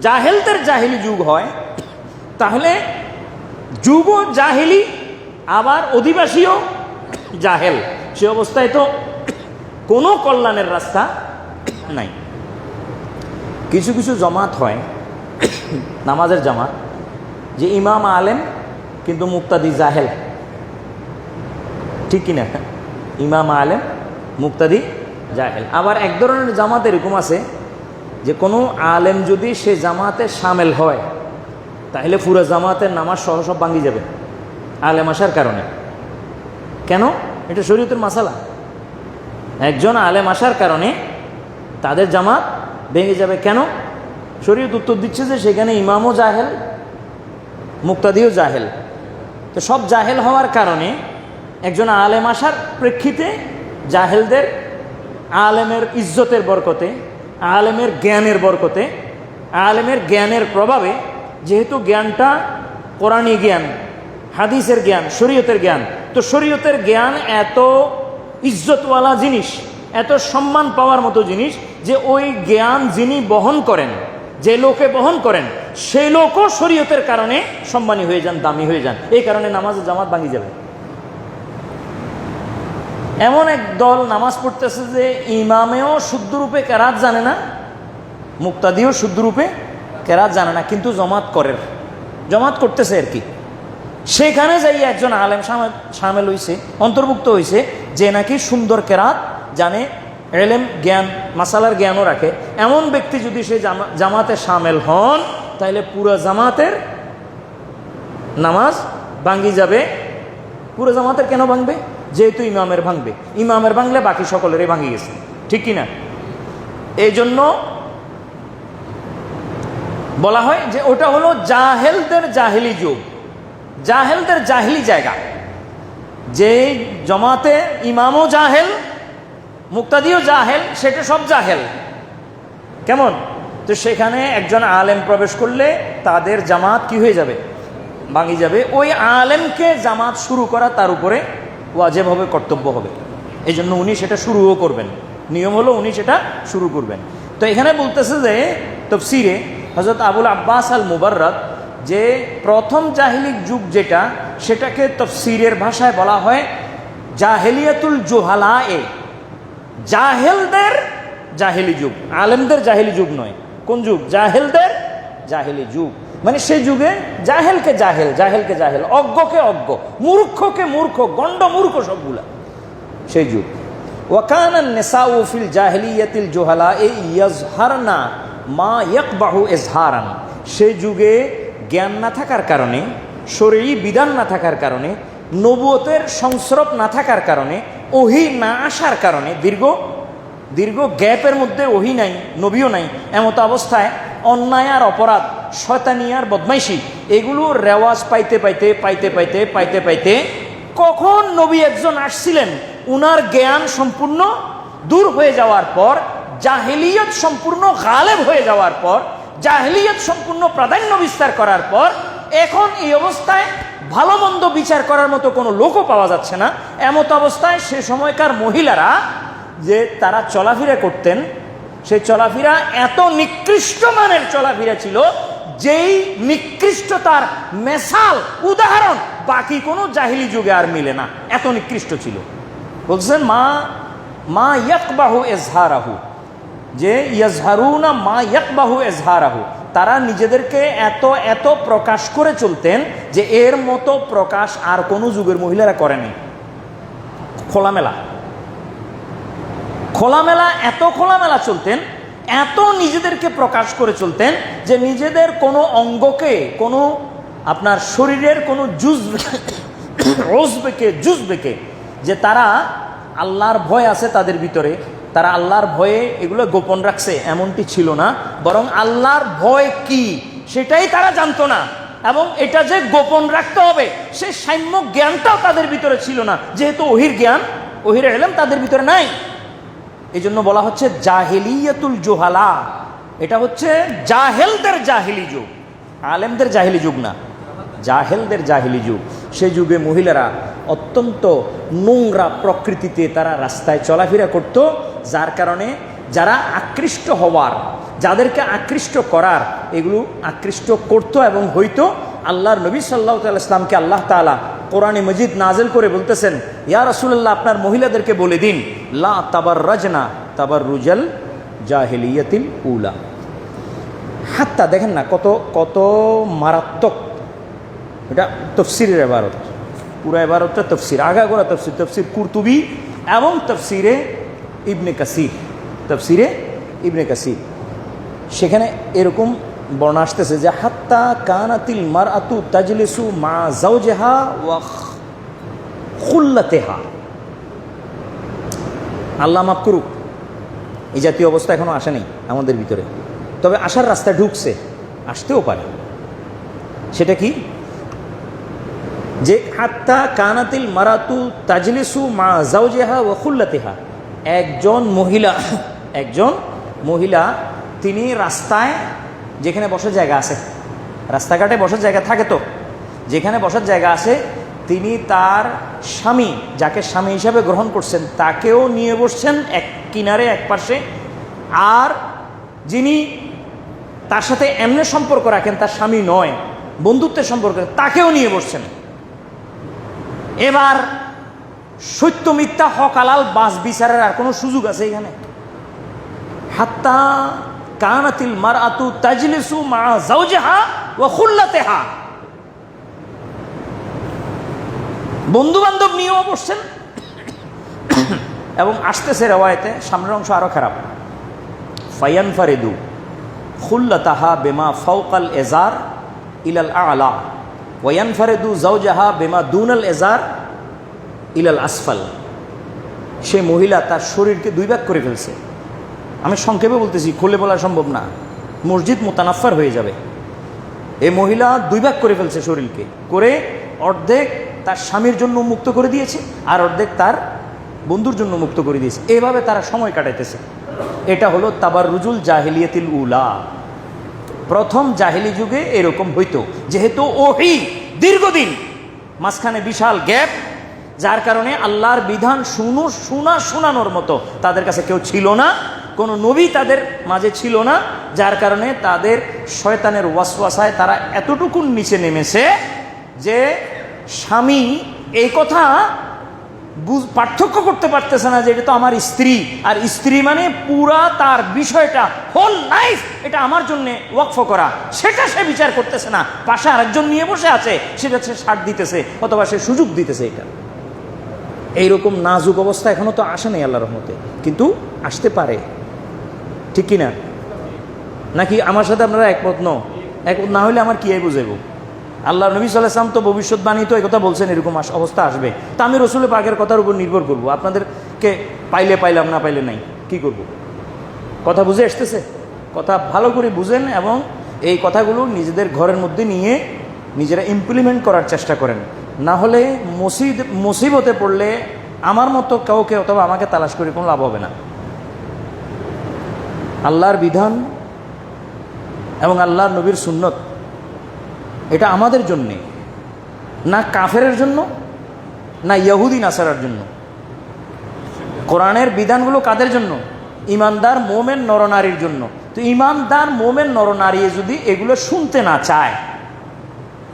জাহেলদের জাহিলি যুগ হয়, তাহলে যুগও জাহিলি আবার অধিবাসীও জাহেল, সে অবস্থায় তো কোনো কল্যাণের রাস্তা নাই। কিছু কিছু জমাত হয়, নামাজের জামাত, যে ইমাম আলেম কিন্তু মুক্তাদি জাহেল, ঠিক কিনা? ইমাম আলেম মুক্তাদি জাহেল। আবার এক ধরনের জামাত এরকম আছে যে কোনো আলেম যদি সে জামাতে সামেল হয়, তাহলে পুরো জামাতের নামাজ সহ সব ভাঙি যাবে আলেম আসার কারণে। কেন? এটা শরীয়তের মাসালা। একজন আলেম আসার কারণে তাদের জামাত ভেঙে যাবে। কেন? শরীয়ত উত্তর দিচ্ছে যে সেখানে ইমামও জাহেল, মুক্তাদিও জাহেল। তো সব জাহেল হওয়ার কারণে একজন আলেম আসার প্রেক্ষিতে জাহেলদের আলেমের ইজ্জতের বরকতে, আলেমের জ্ঞানের বরকতে, আলেমের জ্ঞানের প্রভাবে, যেহেতু জ্ঞানটা কোরআনী জ্ঞান, হাদিসের জ্ঞান, শরীয়তের জ্ঞান, তো শরীয়তের জ্ঞান এত ইজ্জতওয়ালা জিনিস, এত সম্মান পাওয়ার মতো জিনিস, যে ওই জ্ঞান যিনি বহন করেন, যে লোকে বহন করেন, সেই লোকও শরীয়তের কারণে সম্মানী হয়ে যান, দামি হয়ে যান। এই কারণে নামাজের জামাত ভাঙি যাবে। এমন এক দল নামাজ পড়তেছে যে ইমামেও শুদ্ধরূপে কেরাত জানে না, মুক্তাদিও শুদ্ধরূপে কেরাত জানে না, কিন্তু জমাত করতেছে আর কি। সেখানে যাই একজন আলেম সামেল হয়েছে, অন্তর্ভুক্ত হয়েছে, যে নাকি সুন্দর কেরাত জানে, এলেম জ্ঞান, মাসালার জ্ঞানও রাখে। এমন ব্যক্তি যদি সে জামাতে সামেল হন, তাহলে পুরো জামাতের নামাজ ভাঙ্গি যাবে। পুরো জামাতের কেন ভাঙবে? যেহেতু ইমামের ভাঙবে, ইমামের ভাঙলে বাকি সকলেরই ভাঙি গেছে, ঠিক কিনা? এই জন্য বলা হয় যে ওটা হলো জাহেলদের জাহেলি যুগ, জাহেলদের জাহেলি জায়গা। যে জমাতে ইমামও জাহেল, মুক্তাদিও জাহেল, সেটা সব জাহেল। কেমন? তো সেখানে একজন আলেম প্রবেশ করলে তাদের জামাত কি হয়ে যাবে? ভাঙি যাবে। ওই আলেমকে জামাত শুরু করা তার উপরে ওয়াজিব হবে, কর্তব্য হবে। এই জন্য উনি সেটা শুরুও করবেন, নিয়ম হলো উনি সেটা শুরু করবেন। তো এখানে বলতেছে যে তাফসীরে হযরত আবুল আব্বাস আল মুবাররাদ যে প্রথম জাহিলিক যুগ যেটা, সেটাকে তাফসীরের ভাষায় বলা হয় জাহেলিয়াতুল জুহালা। জাহেলদের জাহেলি যুগ, আলেমদের জাহেলি যুগ নয়। কোন যুগ? জাহেলদের জাহেলি যুগ। মানে সেই যুগে জাহেলকে জাহেল, জাহেলকে জাহেল, অজ্ঞকে অজ্ঞ, মূর্খকে মূর্খ, গণ্ড মূর্খ সবগুলা, সেই যুগ। ওয়াকানান নিসাউ ফিল জাহিলিয়াতিল জুহালা ইয়াজহারনা মা ইয়াকবাহু ইজহারান। সেই যুগে জ্ঞান না থাকার কারণে, শরঈ বিধান না থাকার কারণে, নবুয়তের সংস্রব না থাকার কারণে, ওহী না আসার কারণে, দীর্ঘ গ্যাপের মধ্যে ওহী নাই, নবীও নাই, এমত অবস্থায় অন্যায় আর অপরাধ, শয়তানি আর বদমাইশি, এগুলো রেওয়াজ পাইতে পাইতে পাইতে পাইতে পাইতে পাইতে কখন নবী একজন আসছিলেন, উনার জ্ঞান সম্পূর্ণ দূর হয়ে যাওয়ার পর, জাহেলিয়ত সম্পূর্ণ গালেব হয়ে যাওয়ার পর, জাহেলিয়ত সম্পূর্ণ প্রাধান্য বিস্তার করার পর, এখন এই অবস্থায় ভালো মন্দ বিচার করার মতো কোনো লোকও পাওয়া যাচ্ছে না। এমত অবস্থায় সে সময়কার মহিলারা যে তারা চলাফেরা করতেন, সেই চলাফেরা এত নিকৃষ্ট মানের চলাফেরা ছিল, যেই নিকৃষ্টতার মেসাল, উদাহরণ বাকি কোনো জাহিলি যুগে আর মিলে না, এত নিকৃষ্ট ছিল। বলছেন মা ইয়াকবাহু ইজহারাহু, যে ইয়াজহারুনা মা ইয়াকবাহু ইজহারাহু, তারা নিজেদেরকে এত এত প্রকাশ করে চলতেন যে এর মতো প্রকাশ আর কোনো যুগের মহিলারা করেনি। খোলামেলা এত খোলামেলা চলতেন, এত নিজেদেরকে প্রকাশ করে চলতেন যে নিজেদের কোনো অঙ্গকে, কোনো আপনার শরীরের কোনো জুজবেকে যে তারা আল্লাহর ভয় আছে তাদের ভিতরে, তারা আল্লাহর ভয়ে এগুলো গোপন রাখছে, এমনটি ছিল না। বরং আল্লাহর ভয় কি সেটাই তারা জানতো না, এবং এটা যে গোপন রাখতে হবে সে সাম্য জ্ঞানটাও তাদের ভিতরে ছিল না, যেহেতু ওহির জ্ঞান, ওহির ইলম তাদের ভিতরে নাই। এই জন্য বলা হচ্ছে জাহেলিয়াতুল জুহালা। এটা হচ্ছে জাহেলদের জাহিলি যুগ, আলেমদের জাহিলি যুগ না, জাহেলদের জাহিলি যুগ। সেই যুগে মহিলারা অত্যন্ত নোংরা প্রকৃতিতে তারা রাস্তায় চলাফেরা করত, যার কারণে যারা আকৃষ্ট হওয়ার, যাদেরকে আকৃষ্ট করার, এগুলো আকৃষ্ট করত এবং হইতো। আল্লাহর নবী সাল্লাল্লাহু আলাইহি ওয়াসাল্লামকে আল্লাহ তাআলা কোরআনে মজিদ নাজিল করে বলতেছেন, ইয়া রাসূলুল্লাহ, আপনার মহিলাদেরকে বলে দিন, লা তাবাররাজনা তাবাররুজাল জাহিলিয়াতিল উলা। হাত্তা দেখেন না কত কত মারাত্মক। এটা তাফসীরের ইবারত, পুরো ইবারতটা তাফসীর, আগাগোড়া তাফসীর, তাফসীর কুরতুবী এবং তাফসীরে ইবনে কাসির, তাফসীরে ইবনে কাসির। সেখানে এরকম বর্ণনা আসতেছে যে হাত্তা কানাতিল মারআতু তাজলিসু মা যাওজিহা ওয়া খুল্লাতিহা। আল্লাহ মাফ করুক, এই জাতীয় অবস্থা এখনো আসে নাই আমাদের ভিতরে, তবে আসার রাস্তা ঢুকছে, আসতেও পারে। সেটা কি? যে হাত্তা কানাতিল মারাতু তাজলিসু মা যাওজিহা ওয়া খুল্লাতিহা, একজন মহিলা তিনি রাস্তায়, যেখানে বসার জায়গা আছে, রাস্তাঘাটে বসার জায়গা থাকে, তো যেখানে বসার জায়গা আছে, তিনি তার স্বামী, যাকে স্বামী হিসাবে গ্রহণ করছেন, তাকেও নিয়ে বসছেন এক কিনারে, এক পাশে, আর যিনি তার সাথে এমনি সম্পর্ক রাখেন, তার স্বামী নয়, বন্ধুত্বের সম্পর্ক, তাকেও নিয়ে বসছেন। এবার সত্য মিথ্যা, হক হালাল, বাস বিচারের আর কোনো সুযোগ আছে এখানে? হাত্তা কানাতিল মারআতু তাজলিসু মা যাওজিহা ওয়া খুল্লাতিহা, বন্ধু বান্ধব নিয়েও বসছেন। এবং আসতেছে রিওয়ায়াতে, সামনের অংশ আরো খারাপ, ফায়ানফারিদু খুল্লাতাহা বিমা ফাওকাল ইজার ইলাল আ'লা ওয়া ইয়ানফারিদু যাওজাহা বিমা দুনাল ইজার ইলাল আসফাল, সে মহিলা তার শরীরকে দুই ভাগ করে ফেলছে। আমি সংক্ষেপে বলতেছি, খুলে বলা সম্ভব না, মসজিদ মোতানাফার হয়ে যাবে। এই মহিলা দুই ভাগ করে ফেলছে শরীরকে, করে অর্ধেক তার স্বামীর জন্য মুক্ত করে দিয়েছে আর অর্ধেক তার বন্ধুর জন্য মুক্ত করে দিয়েছে। এভাবে তারা সময় কাটাইতেছে। এটা হলো তাবাররুজুল জাহিলিয়াতিল উলা। প্রথম জাহিলি যুগে এরকম হইতো, যেহেতু ওহী দীর্ঘদিন, মাঝখানে বিশাল গ্যাপ, যার কারণে আল্লাহর বিধান শোনানোর মতো তাদের কাছে কেউ ছিল না, কোনো নবী তাদের মাঝে ছিল না, যার কারণে তাদের শয়তানের ওয়াসওয়াসায় তারা এতটুকু নিচে নেমেছে যে স্বামী এই কথা পার্থক্য করতে পারতেছে না যে এটা তো আমার স্ত্রী, আর স্ত্রী মানে পুরা তার বিষয়টা হোল লাইফ এটা আমার জন্য ওয়াকফ করা, সেটা সে বিচার করতেছে না। পাশে আরেকজন নিয়ে বসে আছে, সেটা সে ছাড় দিতেছে অথবা সে সুযোগ দিতেছে। এটা এইরকম নাজুক অবস্থা এখনো তো আসে নাই আল্লাহর রহমতে, কিন্তু আসতে পারে, ঠিক কিনা? নাকি আমার সাথে আপনারা একমত না হলে আমার কি বুঝাইব? আল্লাহ নবী সাল্লাল্লাহু আলাইহি ওয়াসাল্লাম তো ভবিষ্যৎবাণী তো একথা বলছেন, এরকম অবস্থা আসবে। তা আমি রসুল পাকের কথার উপর নির্ভর করব, আপনাদেরকে পাইলে পাইলাম, না পাইলে নাই, কি করব? কথা বুঝে আসতেছে? কথা ভালো করে বুঝেন এবং এই কথাগুলো নিজেদের ঘরের মধ্যে নিয়ে নিজেরা ইমপ্লিমেন্ট করার চেষ্টা করেন। না হলে মুসিবতে পড়লে আমার মতো কাউকে অথবা আমাকে তালাশ করে কোনো লাভ হবে না। আল্লাহর বিধান এবং আল্লাহর নবীর সুন্নত এটা আমাদের জন্যে, না কাফেরের জন্য, না ইহুদি নাসারার জন্য। কোরআনের বিধানগুলো কাদের জন্য? ইমানদার মোমেন নরনারীর জন্য। তো ইমানদার মোমেন নরনারী যদি এগুলো শুনতে না চায়,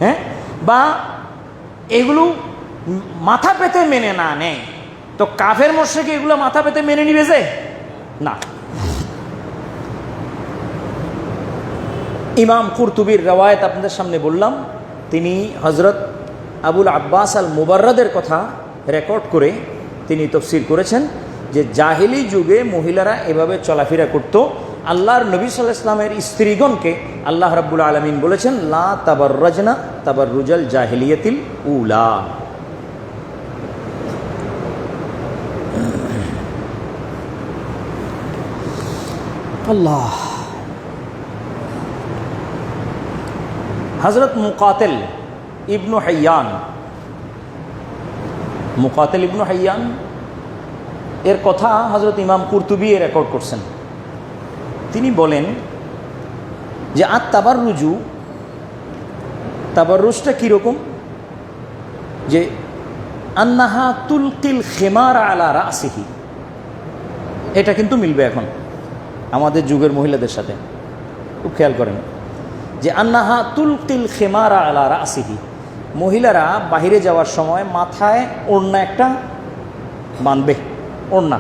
হ্যাঁ, বা এগুলো মাথা পেতে মেনে না নেয়, তো কাফের মুশরিক এগুলো মাথা পেতে মেনে নিবে যে? না। ইমাম কুরতুবীর রওয়ায়াত আপনাদের সামনে বললাম, তিনি হযরত আবুল আব্বাস আল মুবাররাদের কথা রেকর্ড করে তিনি তাফসীর করেছেন যে জাহিলি যুগে মহিলারা এভাবে চলাফেরা করত। আল্লাহর নবী সাল্লাল্লাহু আলাইহি ওয়াসাল্লামের স্ত্রীগণকে আল্লাহ রাব্বুল আলামিন বলেছেন লা তাবাররাজনা তাবাররুজাল জাহিলিয়াতিল উলা। আল্লাহ। হযরত মুকাতিল ইবনু হাইয়ান এর কথা হযরত ইমাম কুরতুবী রেকর্ড করছেন। তিনি বলেন যে তাবাররুজটা কীরকম, যে আন্নাহা তুলকিল খিমার আলা রাসিহি। এটা কিন্তু মিলবে এখন আমাদের যুগের মহিলাদের সাথে, খুব খেয়াল করেন যে আন্নাহা তুলকিল খিমারা আলা রাসিহি, মহিলারা বাহিরে যাওয়ার সময় মাথায় ওড়না একটা বাঁধবে, ওড়না,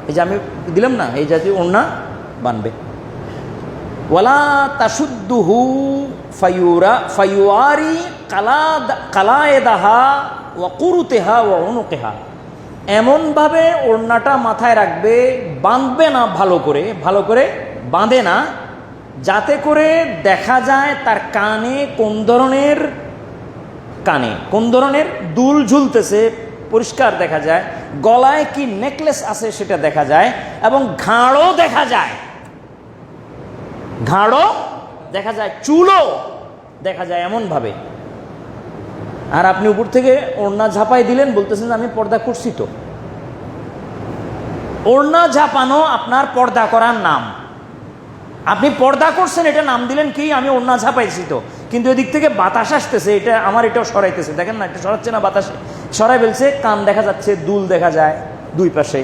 এই যে আমি দিলাম না, এই জাতীয় ওড়না বাঁধবে। ওয়ালা তাশুদ্দুহু ফায়ুয়ারি কালায়েদাহা ওয়া কুরুতেহা ওয়া উনুকেহা, এমনভাবে ওড়নাটা মাথায় রাখবে, বাঁধবে না ভালো করে বাঁধে না, যাতে করে দেখা যায় তার কানে কোন ধরনের দুল ঝুলতেছে পরিষ্কার দেখা যায়, গলায় কি নেকলেস আছে সেটা দেখা যায়, এবং ঘাড়ও দেখা যায়, চুলও দেখা যায় এমনভাবে। আর আপনি উপর থেকে ওড়না ঝাপাই দিলেন, বলতেছেন আমি পর্দা করছি। তো ওড়না ঝাপানো আপনার পর্দা করার নাম, আপনি পর্দা করছেন এটা নাম দিলেন কি, আমি ওড়না ঝাপাইছি তো, কিন্তু এদিক থেকে বাতাস আসতেছে, এটা আমার এটাও সরাইতেছে, দেখেন না, এটা সরাচ্ছে না, বাতাসে সরাই ফেলছে, কান দেখা যাচ্ছে, দুল দেখা যায় দুই পাশে,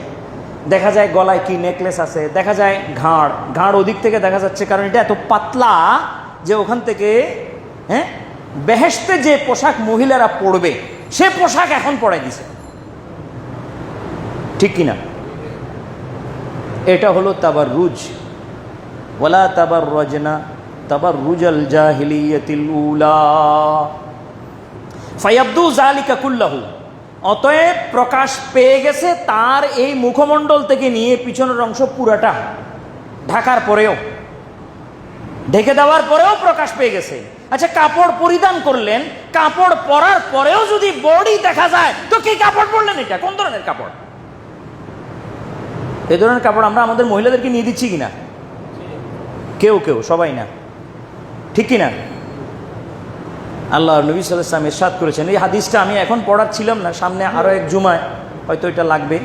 দেখা যায় গলায় কি নেকলেস আছে, দেখা যায় ঘাড় ওদিক থেকে দেখা যাচ্ছে, কারণ এটা এত পাতলা যে ওখান থেকে, হ্যাঁ, বেহেশতে যে পোশাক মহিলারা পরবে সে পোশাক এখন পরাই দিছে, ঠিক কিনা? এটা হলো তাবাররুজ। ওয়ালা তাবাররাজনা তাবাররুজাল জাহিলিয়াতিল উলা ফায়াবদু যালিকা কুল্লাহু। অতএব প্রকাশ পেয়ে গেছে তার এই মুখমণ্ডল থেকে নিয়ে পিছনের অংশ পুরাটা ঢাকার পরেও, ঢেকে দেওয়ার পরেও প্রকাশ পেয়ে গেছে। আচ্ছা, কাপড় পরিধান করলেন, কাপড় পরার পরেও যদি বডি দেখা যায় তো কি কাপড় পরলেন? এটা কোন ধরনের কাপড়? এই ধরনের কাপড় আমরা আমাদের মহিলাদেরকে নিয়ে দিচ্ছি কিনা? কেউ কেউ, সবাই না, ঠিক কিনা? আল্লাহ নবী সাল্লাল্লাহু আলাইহি ওয়াসাল্লাম ইরশাদ করেছেন, এই হাদিসটা আমি এখন পড়াচ্ছিলাম না, সামনে আরো এক জুমায় হয়তো এটা লাগবে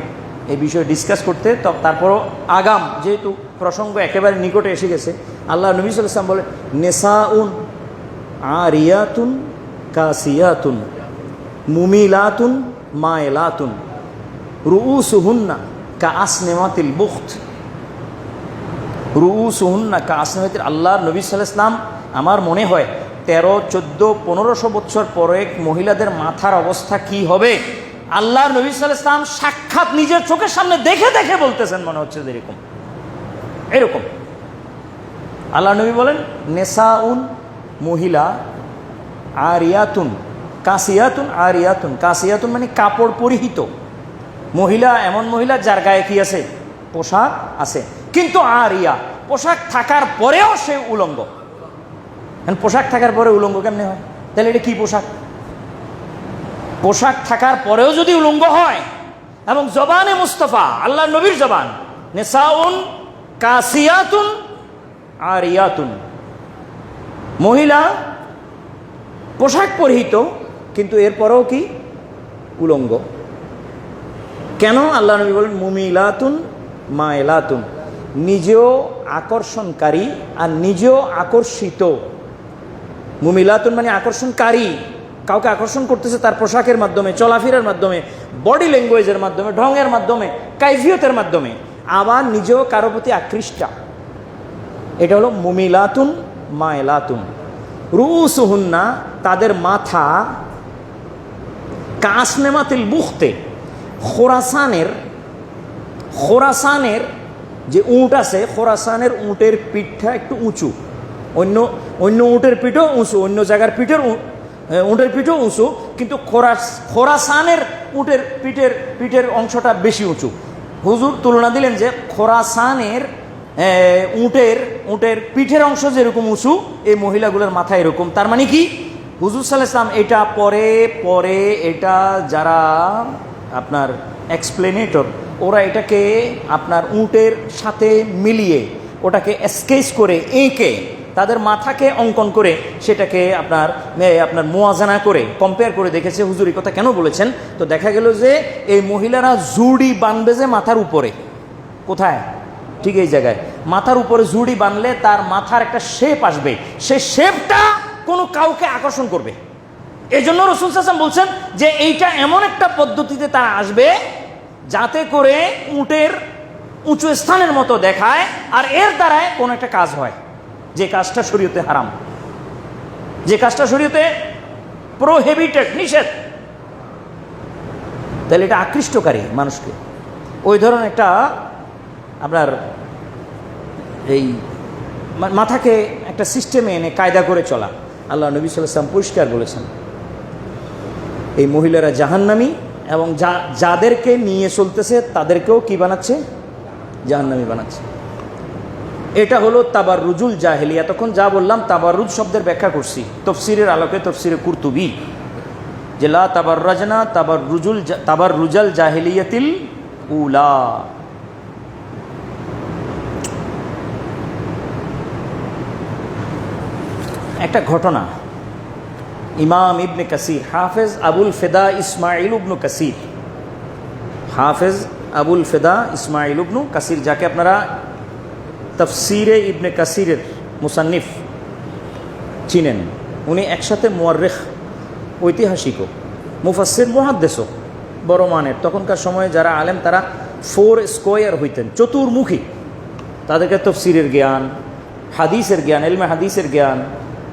এই বিষয়ে ডিসকাস করতে। তারপরও আগাম যেহেতু প্রসঙ্গ একেবারে নিকটে এসে গেছে, আল্লাহ নবী সাল্লাল্লাহু আলাইহি ওয়াসাল্লাম বলে, নেসাউন আরিয়াতুন কাসিয়াতুন মুমিলাতুন মাইলাতুন রুউসুহুন্না কাআসনিমাতিল বুখত। রুউসুহুন্না কাআসনিমাতিল, আল্লাহর নবী সাল্লাল্লাহু আলাইহি ওয়াসাল্লাম, আমার মনে হয় 13, 14, 1500 বছর পরে মহিলাদের মাথার অবস্থা কি হবে আল্লাহর নবী সাল্লাল্লাহু আলাইহি ওয়াসাল্লাম সাক্ষাৎ নিজের চোখের সামনে দেখে দেখে বলতেছেন, মনে হচ্ছে এরকম এরকম। আল্লাহ নবী বলেন, নেসাউন মহিলা, আরিয়াতুন কাসিয়াতুন, আরিয়াতুন কাসিয়াতুন মানে কাপড় পরিহিত মহিলা, এমন মহিলা যার গায়ে কি আছে? পোশাক আছে, কিন্তু আরিয়া, পোশাক থাকার পরেও সে উলঙ্গ। পোশাক থাকার পরে উলঙ্গ কেমনে হয়? তাহলে এটা কি পোশাক? পোশাক থাকার পরেও যদি উলঙ্গ হয়, এবং জবানে মুস্তাফা আল্লাহ নবীর জবান, নেসাউন কাসিয়াতুন আরিয়াতুন, মহিলা পোশাক পরিহিত কিন্তু এরপরেও কি? উলঙ্গ। কেন? আল্লাহ নবী বলেন, মুমিলাতুন মাইলাতুন, নিজেও আকর্ষণকারী আর নিজেও আকর্ষিত। মুমিলাতুন মানে আকর্ষণকারী, কাউকে আকর্ষণ করতেছে তার পোশাকের মাধ্যমে, চলাফেরার মাধ্যমে, বডি ল্যাঙ্গুয়েজের মাধ্যমে, ঢঙের মাধ্যমে, কাইফিয়তের মাধ্যমে, আবার নিজেও কারো প্রতি আকৃষ্টা। এটা হলো মুমিলাতুন মাইলাতুন। রুউসুহুন্না, তাদের মাথা, কাসনেমাতিল বুখতে, খোরাসানের যে উঁট আছে, খোরাসানের উঁটের পিঠটা একটু উঁচু, অন্য অন্য উঁটের পিঠও উঁচু, অন্য জায়গার উঁটের পিঠও উঁচু, কিন্তু খোরাসানের উঁটের পিঠের অংশটা বেশি উঁচু। হুজুর তুলনা দিলেন যে খোরাসানের উঁটের পিঠের অংশ যেরকম উঁচু, এই মহিলাগুলোর মাথা এরকম। তার মানে কি? হুজুর সাল্লাল্লাহু আলাইহি ওয়াসাল্লাম এটা পরে এটা যারা আপনার এক্সপ্লেনেটর, ওরা এটাকে আপনার উটের সাথে মিলিয়ে, ওটাকে স্কেচ করে, এঁকে, তাদের মাথাকে অঙ্কন করে, সেটাকে আপনার মুয়াজানা করে, কম্পেয়ার করে দেখেছে হুজুর এই কথা কেন বলেছেন। তো দেখা গেল যে এই মহিলারা জুড়ি বাঁধবে যে মাথার উপরে, কোথায়? ঠিক এই জায়গায় মাথার উপরে জুড়ি বাঁধলে তার মাথার একটা শেপ আসবে, সেই শেপটা কোনো কাউকে আকর্ষণ করবে। এই জন্য রাসূল সাল্লাল্লাহু আলাইহি ওয়াসাল্লাম বলছেন যে এইটা এমন একটা পদ্ধতিতে তারা আসবে যাতে করে উটের উঁচু স্থানের মতো দেখায়, আর এর দ্বারায় কোনো একটা কাজ হয়, যে কাজটা শরীয়তে হারাম, যে কাজটা শরীয়তে প্রোহিবিটেড, নিষেধ। তাহলে এটা আকৃষ্টকারী মানুষকে। ওই ধরনের একটা আপনার এই মাথাকে একটা সিস্টেমে এনে কায়দা করে চলা, আল্লাহ নবী সাল্লাল্লাহু আলাইহি ওয়াসাল্লাম পরিষ্কার বলেছেন এই মহিলারা জাহান্নামী, এবং যাদেরকে নিয়ে চলতেছে তাদেরকেও কি বানাচ্ছে? জাহান্নামী বানাচ্ছে। এটা হলো তাবাররুজুল জাহেলিয়া। তখন যা বললাম তাবাররুজ শব্দের ব্যাখ্যা করছি তাফসীরের আলোকে, তাফসীরে কুরতুবী, যে লা তাবাররাজনা তাবাররুজাল জাহেলিয়াতিল উলা। একটা ঘটনা, ইমাম ইবনে কাসির, হাফেজ আবুল ফেদা ইসমাইল ইবনু কাসির, হাফেজ আবুল ফেদা ইসমাইল ইবনু কাসির, যাকে আপনারা তাফসীরে ইবনে কাসিরের মুসান্নিফ চিনেন। উনি একসাথে মুয়াররিখ, ঐতিহাসিকও, মুফাসসির, মুহাদ্দিসও বড় মানের। তখনকার সময়ে যারা আলেম তারা 4 স্কোয়ার হইতেন, চতুর্মুখী। তাদেরকে তাফসীরের জ্ঞান, হাদিসের জ্ঞান, ইলমে হাদিসের জ্ঞান,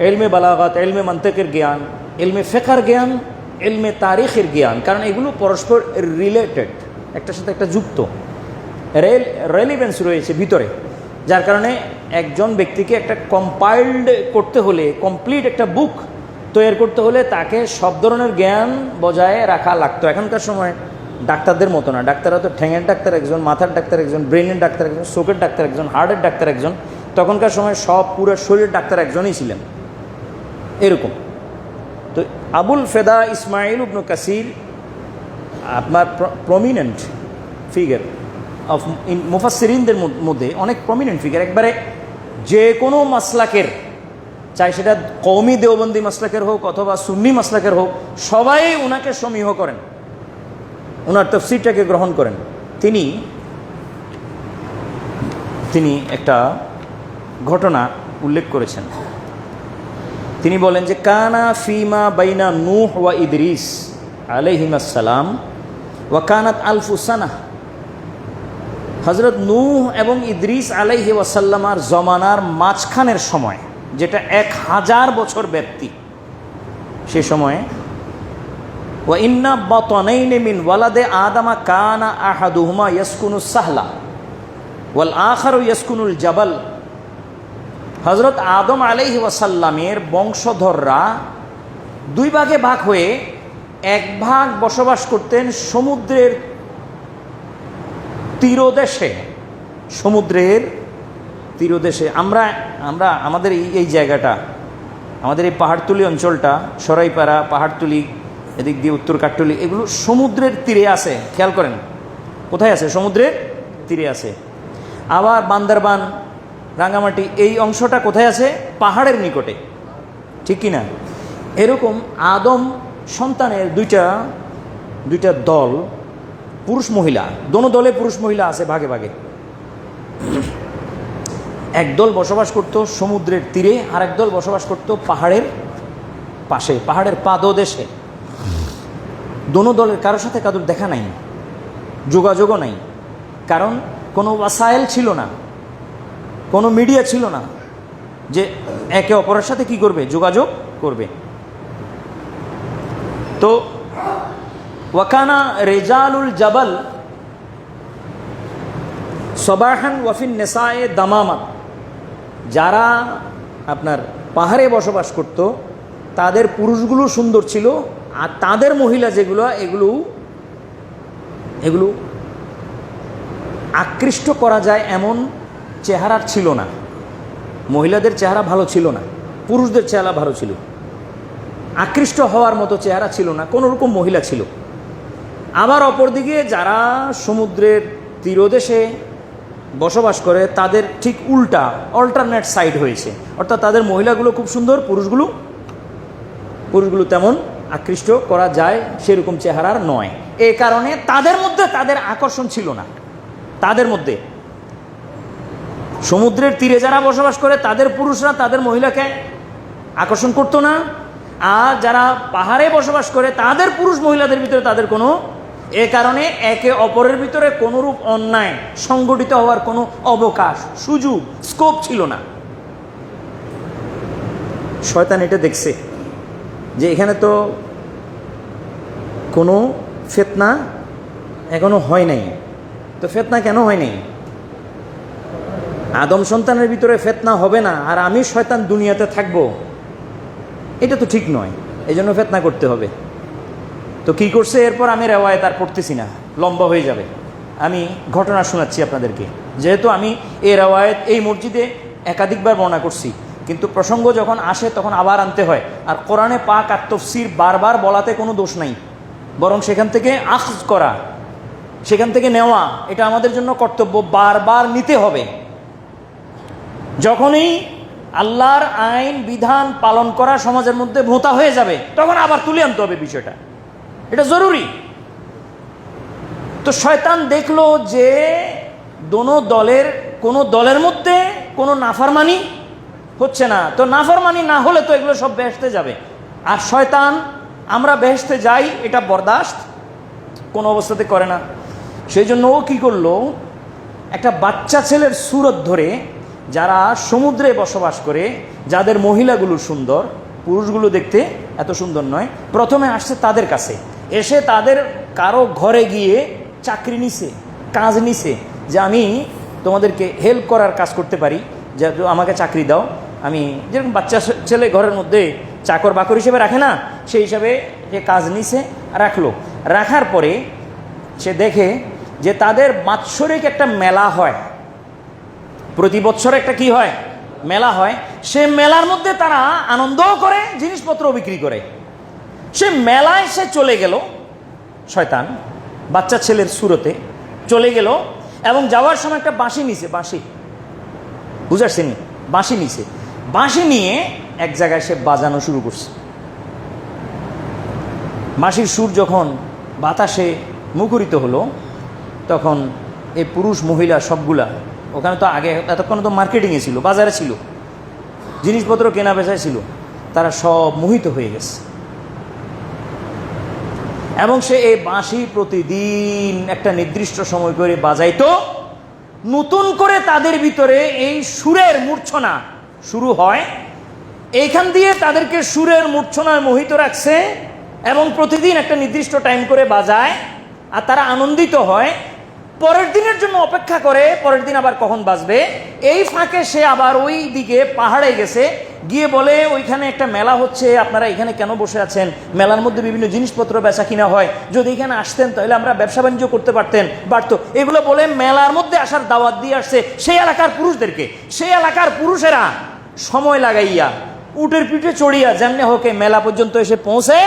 ইলমে বালাগাত, ইলমে মানতিকের জ্ঞান, ইলমে ফিকহের জ্ঞান, ইলমে তারিখের জ্ঞান, কারণ এগুলো পরস্পর রিলেটেড, একটার সাথে একটা যুক্ত, রেলিভেন্স রয়েছে ভিতরে। যার কারণে একজন ব্যক্তিকে একটা কম্পাইল্ড করতে হলে, কমপ্লিট একটা বুক তৈরি করতে হলে তাকে সব ধরনের জ্ঞান বজায় রাখা লাগতো। এখনকার সময় ডাক্তারদের মতো না, ডাক্তাররা তো ঠ্যাঙের ডাক্তার একজন, মাথার ডাক্তার একজন, ব্রেনের ডাক্তার একজন, চোখের ডাক্তার একজন, হার্টের ডাক্তার একজন। তখনকার সময় সব পুরো শরীরের ডাক্তার একজনই ছিলেন। এরকম। তো আবুল ফেদা ইসমাইল ইবনে কাসির আপনার প্রমিনেন্ট ফিগার অফ মুফাসসিরিনদের মধ্যে অনেক প্রমিনেন্ট ফিগার, একবারে যে কোনো মাসলাকের, চাই সেটা কওমি দেওবন্দি মাসলাকের হোক অথবা সুন্নি মাসলাকের হোক, সবাই ওনাকে সমীহ করেন, ওনার তাফসীরটাকে গ্রহণ করেন। তিনি একটা ঘটনা উল্লেখ করেছেন। তিনি বলেন যে কানা ফিমা বাইনা নূহ ওয়া ইদ্রিস আলাইহিমাস সালাম ওয়া কানাত আলফু সানাহ। হযরত নূহ এবং ইদ্রিস আলাইহি ওয়াসাল্লামার জমানার মাঝখানের সময়, যেটা 1000 বছর ব্যাপ্তি, সে সময়ে ওয়া ইন্না বাতানাইনি মিন ওয়ালাদে আদামা কানা আহাদুহুমা ইয়াসকুনুস সাহলা ওয়াল আখারু ইয়াসকুনুল জাবাল। হযরত আদম আলাইহি ওয়াসাল্লামের বংশধররা 2 ভাগে ভাগ হয়ে এক ভাগ বসবাস করতেন সমুদ্রের তীরদেশে। সমুদ্রের তীরদেশে আমরা আমাদের এই জায়গাটা, আমাদের এই পাহাড়তলি অঞ্চলটা, সরাইপাড়া, পাহাড়তলি, এদিক দিয়ে উত্তর কাট্টলি, এগুলো সমুদ্রের তীরে আছে। খেয়াল করেন কোথায় আছে? সমুদ্রের তীরে আছে। আবার বান্দরবান, রাঙ্গামাটি, এই অংশটা কোথায় আছে? পাহাড়ের নিকটে, ঠিক কিনা? এরকম আদম সন্তানের দুইটা দল, পুরুষ মহিলা, দোনো দলে পুরুষ মহিলা আছে ভাগে ভাগে। একদল বসবাস করত সমুদ্রের তীরে, আর একদল বসবাস করত পাহাড়ের পাশে, পাহাড়ের পাদদেশে। দোনো দলের কারোর সাথে কারোর দেখা নাই, যোগাযোগও নাই, কারণ কোনো ওয়াসাইল ছিল না, কোনো মিডিয়া ছিল না যে একে অপরের সাথে কি করবে, যোগাযোগ করবে। তো ওয়াকানা রেজালুল জাবাল সবাহান ওয়াফিন নেসায়ে দামামাত। যারা আপনার পাহাড়ে বসবাস করত তাদের পুরুষগুলো সুন্দর ছিল, আর তাদের মহিলা যেগুলো, এগুলো আকৃষ্ট করা যায় এমন চেহারার ছিল না। মহিলাদের চেহারা ভালো ছিল না, পুরুষদের চেহারা ভালো ছিল, আকৃষ্ট হওয়ার মতো চেহারা ছিল না, কোনো রকম মহিলা ছিল। আবার অপরদিকে যারা সমুদ্রের তীরদেশে বসবাস করে তাদের ঠিক উল্টা, অল্টারনেট সাইড হয়েছে, অর্থাৎ তাদের মহিলাগুলো খুব সুন্দর, পুরুষগুলো তেমন আকৃষ্ট করা যায় সেরকম চেহারার নয়। এই কারণে তাদের মধ্যে তাদের আকর্ষণ ছিল না। তাদের মধ্যে সমুদ্রের তীরে যারা বসবাস করে তাদের পুরুষরা তাদের মহিলাকে আকর্ষণ করতো না, আর যারা পাহাড়ে বসবাস করে তাদের পুরুষ মহিলাদের ভিতরে তাদের কোনো, এ কারণে একে অপরের ভিতরে কোনোরূপ অন্যায় সংগঠিত হওয়ার কোনো অবকাশ, সুযোগ, স্কোপ ছিল না। শয়তান এটা দেখছে যে এখানে তো কোনো ফিতনা এখনো হয় নাই, তো ফিতনা কেন হয় নাই? আদম সন্তানের ভিতরে ফিতনা হবে না আর আমি শয়তান দুনিয়াতে থাকবো, এটা তো ঠিক নয়, এই জন্য ফিতনা করতে হবে। তো কি করছে এরপর আমি রেওয়ায়েত আর পড়তেছি না, লম্বা হয়ে যাবে। আমি ঘটনা শোনাচ্ছি আপনাদেরকে, যেহেতু আমি এই রেওয়ায়েত এই মসজিদে একাধিকবার বর্ণনা করছি, কিন্তু প্রসঙ্গ যখন আসে তখন আবার আনতে হয়। আর কোরআনে পাক আর তাফসীর বারবার বলাতে কোনো দোষ নাই, বরং সেখান থেকে আখজ করা, সেখান থেকে নেওয়া, এটা আমাদের জন্য কর্তব্য, বারবার নিতে হবে। যখনই আল্লাহর আইন বিধান পালন করা সমাজের মধ্যে ভোঁতা হয়ে যাবে তখন আবার তুলে আনতে হবে বিষয়টা, এটা জরুরি। তো শয়তান দেখলো যে কোনো দলের মধ্যে কোনো নাফরমানি হচ্ছে না, তো নাফরমানি না হলে তো এগুলো সব বেহেশতে যাবে। আর শয়তান আমরা বেহেশতে যাই এটা বরদাস্ত কোনো অবস্থাতে করে না। সেই জন্য ও কী করলো, একটা বাচ্চা ছেলের সুরত ধরে, যারা সমুদ্রে বসবাস করে, যাদের মহিলাগুলো সুন্দর, পুরুষগুলো দেখতে এত সুন্দর নয়, প্রথমে আসছে তাদের কাছে, এসে তাদের কারো ঘরে গিয়ে চাকরি নিছে, কাজ নিছে, যে আমি তোমাদেরকে হেল্প করার কাজ করতে পারি, যে আমাকে চাকরি দাও। আমি যেরকম বাচ্চা ছেলে ঘরের মধ্যে চাকর বাকর হিসেবে রাখে না, সেই হিসাবে যে কাজ নিছে, রাখলো। রাখার পরে সে দেখে যে তাদের বাৎসরিক একটা মেলা হয়, প্রতি বছর একটা কি হয়, মেলা হয়। সে মেলার মধ্যে তারা আনন্দও করে, জিনিসপত্রও বিক্রি করে। সে মেলায় সে চলে গেল, শয়তান বাচ্চা ছেলের সুরতে চলে গেল, এবং যাওয়ার সময় একটা বাঁশি নিছে, বাঁশি বুঝাচ্ছেন, বাঁশি নিছে, বাঁশি নিয়ে এক জায়গায় সে বাজানো শুরু করছে। বাঁশির সুর যখন বাতাসে মুখরিত হলো, তখন এই পুরুষ মহিলা সবগুলা, ওখানে তো আগে এতক্ষণ তো মার্কেটিংয়ে ছিল, বাজারে ছিল, জিনিসপত্র কেনা বেচায় ছিল, তারা সব মোহিত হয়ে গেছে। এবং সে এই বাঁশি প্রতিদিন একটা নির্দিষ্ট সময় করে বাজাইতো। নতুন করে তাদের ভিতরে এই সুরের মূর্ছনা শুরু হয়, এইখান দিয়ে তাদেরকে সুরের মূর্ছনায় মোহিত রাখছে, এবং প্রতিদিন একটা নির্দিষ্ট টাইম করে বাজায়, আর তারা আনন্দিত হয়, পরের দিনের জন্য অপেক্ষা করে, পরের দিন আবার কখন বাজবে। এই ফাঁকে সে আবার ওই দিকে পাহাড়ে গেছে, গিয়ে বলে ওইখানে একটা মেলা হচ্ছে, আপনারা এখানে কেন বসে আছেন? মেলার মধ্যে বিভিন্ন জিনিসপত্র বেচা কিনা হয়, যদি এখানে আসতেন তাহলে আমরা ব্যবসা বাণিজ্য করতে পারতো। এগুলো বলে মেলার মধ্যে আসার দাওয়াত দিয়ে আসছে সেই এলাকার পুরুষদেরকে। সেই এলাকার পুরুষেরা সময় লাগাইয়া উটের পিঠে চড়িয়া যেমনি হোকে মেলা পর্যন্ত এসে পৌঁছে,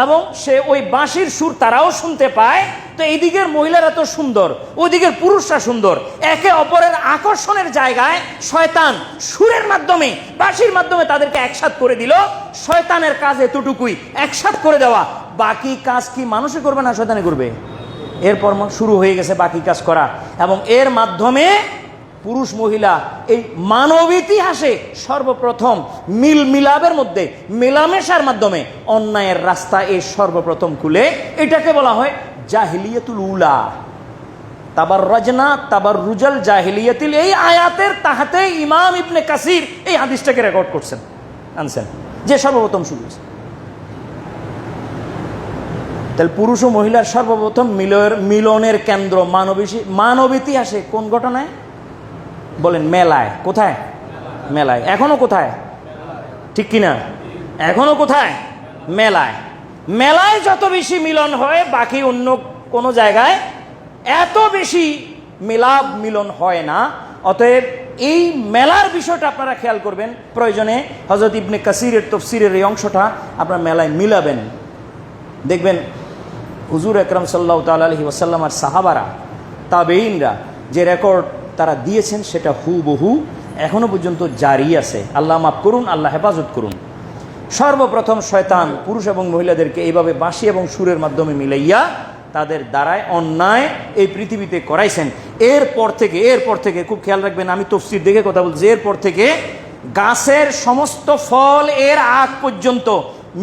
এবং সে ওই বাঁশির সুর তারাও শুনতে পায়। তো এইদিকের মহিলারা তো সুন্দর, ওইদিকের পুরুষরা সুন্দর, একে অপরের আকর্ষণের জায়গায় শয়তান সুরের মাধ্যমে, বাঁশির মাধ্যমে তাদেরকে একসাথ করে দিল। শয়তানের কাজ এতটুকুই, একসাথ করে দেওয়া। বাকি কাজ কি মানুষে করবে না শয়তানে করবে? এরপর শুরু হয়ে গেছে বাকি কাজ করা, এবং এর মাধ্যমে পুরুষ মহিলা এই মানব ইতিহাসে সর্বপ্রথম মিলাপের মধ্যে, মেলামেশার মাধ্যমে অন্যায়ের রাস্তা এই সর্বপ্রথম খুলে। এটাকে বলা হয় জাহিলিয়াতুল উলা, তাবাররাজনা তাবাররুজাল জাহিলিয়াতিল। এই আয়াতের তাহাতে ইমাম ইবনে কাসির এই হাদিসটাকে রেকর্ড করছেন, আনছেন, যে সর্বপ্রথম শুরু হয়েছে। তাহলে পুরুষ ও মহিলার সর্বপ্রথম মিলনের কেন্দ্র মানব ইতিহাসে কোন ঘটনায়? বলেন মেলায়। কোথায়? মেলায়। এখনো কোথায়? ঠিক কিনা? এখনো কোথায়? মেলায়। মেলায় যত বেশি মিলন হয়, বাকি অন্য কোনো জায়গায় এত বেশি মিলন হয় না। অতএব এই মেলার বিষয়টা আপনারা খেয়াল করবেন, প্রয়োজনে হযরত ইবনে কাসিরের তাফসীরের এই অংশটা আপনারা মেলায় মিলাবেন, দেখবেন হুজুর আকরাম সাল্লাল্লাহু তাআলা আলাইহি ওয়াসাল্লাম আর সাহাবারা, তাবেঈনরা যে রেকর্ড তারা দিয়েছেন সেটা হুবহু এখনো পর্যন্ত জারি আছে। আল্লাহ মাফ করুন, আল্লাহ হেফাজত করুন। সর্বপ্রথম শয়তান পুরুষ এবং মহিলাদেরকে এইভাবে বাঁশি এবং সুরের মাধ্যমে মিলাইয়া তাদের দ্বারায় অন্যায় এই পৃথিবীতে করাইছেন। এরপর থেকে খুব খেয়াল রাখবেন, আমি তাফসীর দেখে কথা বলছি, এরপর থেকে গাছের সমস্ত ফল এর আগ পর্যন্ত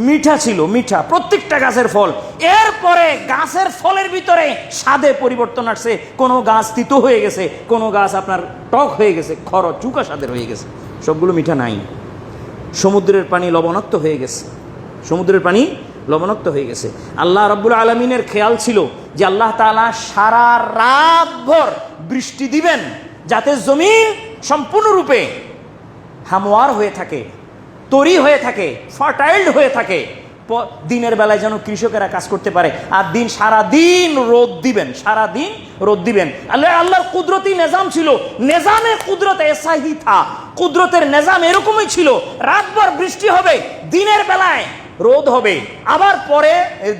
মিঠা ছিল, মিঠা প্রত্যেকটা গাছের ফল। এরপরে গাছের ফলের ভিতরে স্বাদে পরিবর্তন আসছে, কোনো গাছ তিতো হয়ে গেছে, কোনো গাছ আপনার টক হয়ে গেছে, চুকা স্বাদের হয়ে গেছে, সবগুলো মিঠা নাই। সমুদ্রের পানি লবণাক্ত হয়ে গেছে, সমুদ্রের পানি লবণাক্ত হয়ে গেছে। আল্লাহ রাব্বুল আলামিনের খেয়াল ছিল যে আল্লাহ তাআলা সারা রাত ভর বৃষ্টি দিবেন, যাতে জমিন সম্পূর্ণরূপে হামওয়ার হয়ে থাকে, তৈরি হয়ে থাকে, ফার্টাইল্ড হয়ে থাকে। দিনের বেলায় যেন কৃষকেরা কাজ করতে পারে, আর সারা দিন রোদ দিবেন, সারা দিন রোদ দিবেন। আল্লাহর কুদরতি নিজাম ছিল, নিজামে কুদরত এসা হি থা, কুদরতের নিজাম এরকমই ছিল। রাতভর বৃষ্টি হবে, দিনের বেলায় রোদ হবে, আবার পরে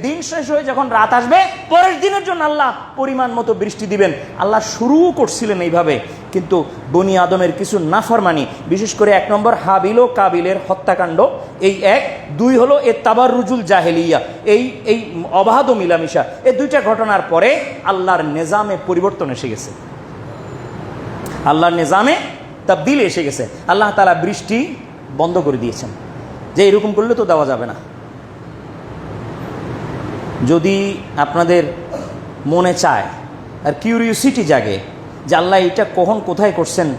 দিন শেষ হয়ে যখন রাত আসবে, পরের দিনের জন্য আল্লাহ পরিমাণ মতো বৃষ্টি দিবেন। আল্লাহ শুরু করছিলেন এইভাবে, কিন্তু বনি আদমের কিছু নাফরমানি, বিশেষ করে 1 নম্বর হাবিল ও কাবিলের হত্যাকাণ্ড, এই 1, 2 হলো এ তাবাররুজুল জাহেলিয়া, এই অবাধ মিলামিশা, এই 2টা ঘটনার পরে আল্লাহর নিজামে পরিবর্তন এসে গেছে, আল্লাহর নিজামে তাবদীল এসে গেছে। আল্লাহ তাআলা বৃষ্টি বন্ধ করে দিয়েছেন, যে এরকম করলে তো দেওয়া যাবে না। যদি আপনাদের মনে চায় আর কিউরিওসিটি জাগে যে আল্লাহ এটা কখন কোথায় করছেন,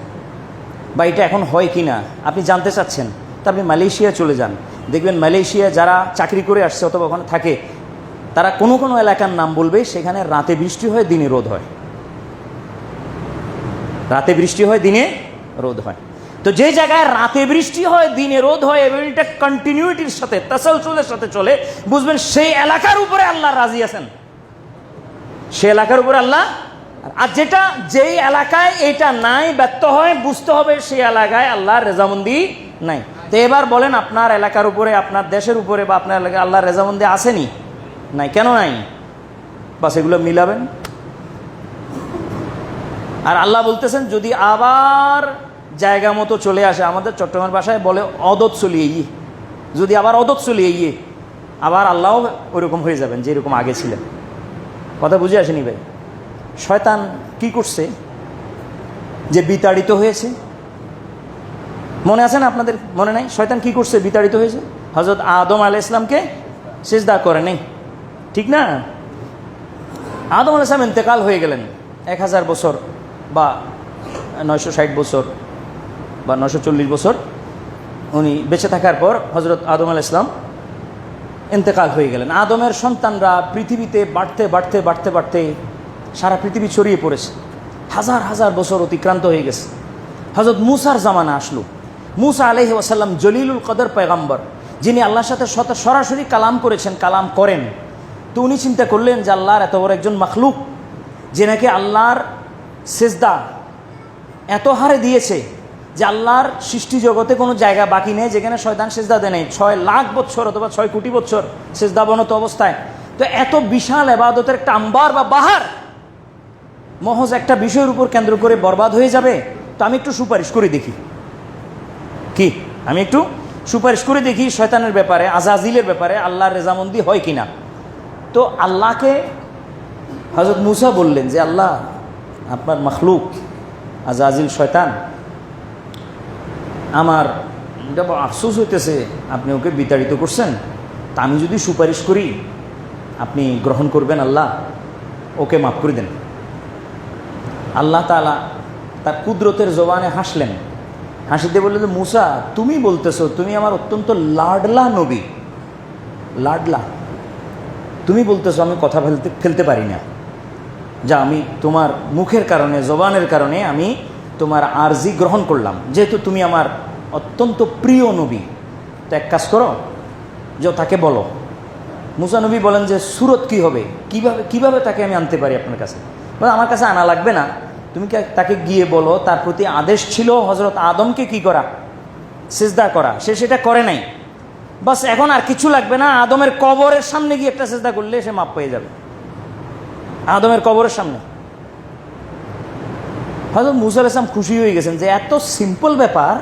বা এটা এখন হয় কি না আপনি জানতে চাচ্ছেন, তা আপনি মালয়েশিয়া চলে যান। দেখবেন মালয়েশিয়া যারা চাকরি করে আসছে অথবা ওখানে থাকে, তারা কোনো কোনো এলাকার নাম বলবে, সেখানে রাতে বৃষ্টি হয়, দিনে রোদ হয়, রাতে বৃষ্টি হয়, দিনে রোদ হয়। তো যে জায়গায় রাতে বৃষ্টি হয়, দিনে রোদ হয়, এবং এটা কন্টিনিউটির সাথে, তাসালসুলের সাথে চলে, বুঝবেন সেই এলাকার উপরে আল্লাহ রাজি আছেন, সে এলাকার উপরে আল্লাহ। আর যেই এলাকায় এটা নাই, ব্যর্থ হয়, বুঝতে হবে সেই এলাকায় আল্লাহর রেজামন্দি নাই। তো এবার বলেন আপনার এলাকার উপরে, আপনার দেশের উপরে বা আপনার এলাকায় আল্লাহর রেজামন্দি আসেনি? নাই। কেন নাই? বাস এগুলো মিলাবেন। আর আল্লাহ বলতেছেন যদি আবার জায়গা মতো চলে আসে, আমাদের চট্টগ্রামের ভাষায় বলে অদত চলিয়ে ইয়ে, যদি আবার অদত চলিয়ে ইয়ে, আবার আল্লাহ ওইরকম হয়ে যাবেন যেরকম আগে ছিলেন। কথা বুঝে আসেনি ভাই? শয়তান কি করছে যে বিতাড়িত হয়েছে? মনে আছে না আপনাদের? মনে নাই? শয়তান কি করছে বিতাড়িত হয়েছে? হযরত আদম আলাইহিস সালামকে সিজদা করে নাই, ঠিক না? আদম আলাইহিস সালাম ইন্তেকাল হয়ে গেলেন 1000 বছর বা 960 বছর বা 940 বছর উনি বেঁচে থাকার পর হযরত আদম আলাইহিস সালাম ইন্তেকাল হয়ে গেলেন। আদমের সন্তানরা পৃথিবীতে বাড়তে বাড়তে বাড়তে বাড়তে সারা পৃথিবী ছড়িয়ে পড়েছে। হাজার হাজার বছর অতিক্রান্ত হয়ে গেছে। হযরত মূসার জামানা আসলো। মূসা আলাইহি ওয়াসাল্লাম জলিলুল কদর পয়গম্বর, যিনি আল্লাহর সাথে সরাসরি কালাম করেছেন, কালাম করেন। তো উনি চিন্তা করলেন যে আল্লাহর এত বড় একজন মাখলুক, যে নাকি আল্লাহর সেজদা এত হারে দিয়েছে যে আল্লাহর সৃষ্টি জগতে কোনো জায়গা বাকি নেই যেখানে শয়তান সেজদা দেয় নাই। 6 লাখ বছর অথবা 6 কোটি বছর সেজদাবনত অবস্থায়। তো এত বিশাল ইবাদতের একটা আম্বার বা বাহার মহজ একটা বিষয়ের উপর কেন্দ্র করে বরবাদ হয়ে যাবে। তো আমি একটু সুপারিশ করে দেখি, কি আমি একটু সুপারিশ করে দেখি শয়তানের ব্যাপারে, আজাজিলের ব্যাপারে আল্লাহর রেজামন্দি হয় কিনা। তো আল্লাহকে হযরত মূসা বললেন যে আল্লাহ, আপনার মাখলুক আজাজিল শয়তান, আমার এটা আফসোস হইতেছে আপনি ওকে বিতাড়িত করছেন। তা আমি যদি সুপারিশ করি আপনি গ্রহণ করবেন? আল্লাহ ওকে মাফ করে দেন। আল্লাহ তাআলা তার কুদরতের জবানে হাসলেন। হাসিতে বললেন যে মূসা, তুমি বলতেছো তুমি আমার অত্যন্ত লাডলা নবী, লাডলা, তুমি বলতেছো আমি কথা ফেলতে পারি না, যা আমি তোমার মুখের কারণে, জবানের কারণে আমি তোমার আরজি গ্রহণ করলাম, যেহেতু তুমি আমার অত্যন্ত প্রিয় নবী। তো এক কাজ করো, যে তাকে বলো। মূসা নবী বলেন যে সুরত কি হবে, কিভাবে তাকে আমি আনতে পারি আপনার কাছে? বলে আমার কাছে আনা লাগবে না, তুমি তাকে গিয়ে বলো তার প্রতি আদেশ ছিল হযরত আদমকে কি করা? সিজদা করা। সে সেটা করে নাই, বাস এখন আর কিছু লাগবে না, আদমের কবরের সামনে গিয়ে একটা সিজদা করলে সে মাপ পেয়ে যাবে। আদমের কবরের সামনে। হযরত মূসা আলাইহিস সালাম খুশি হয়ে গেছেন যে এত সিম্পল ব্যাপার।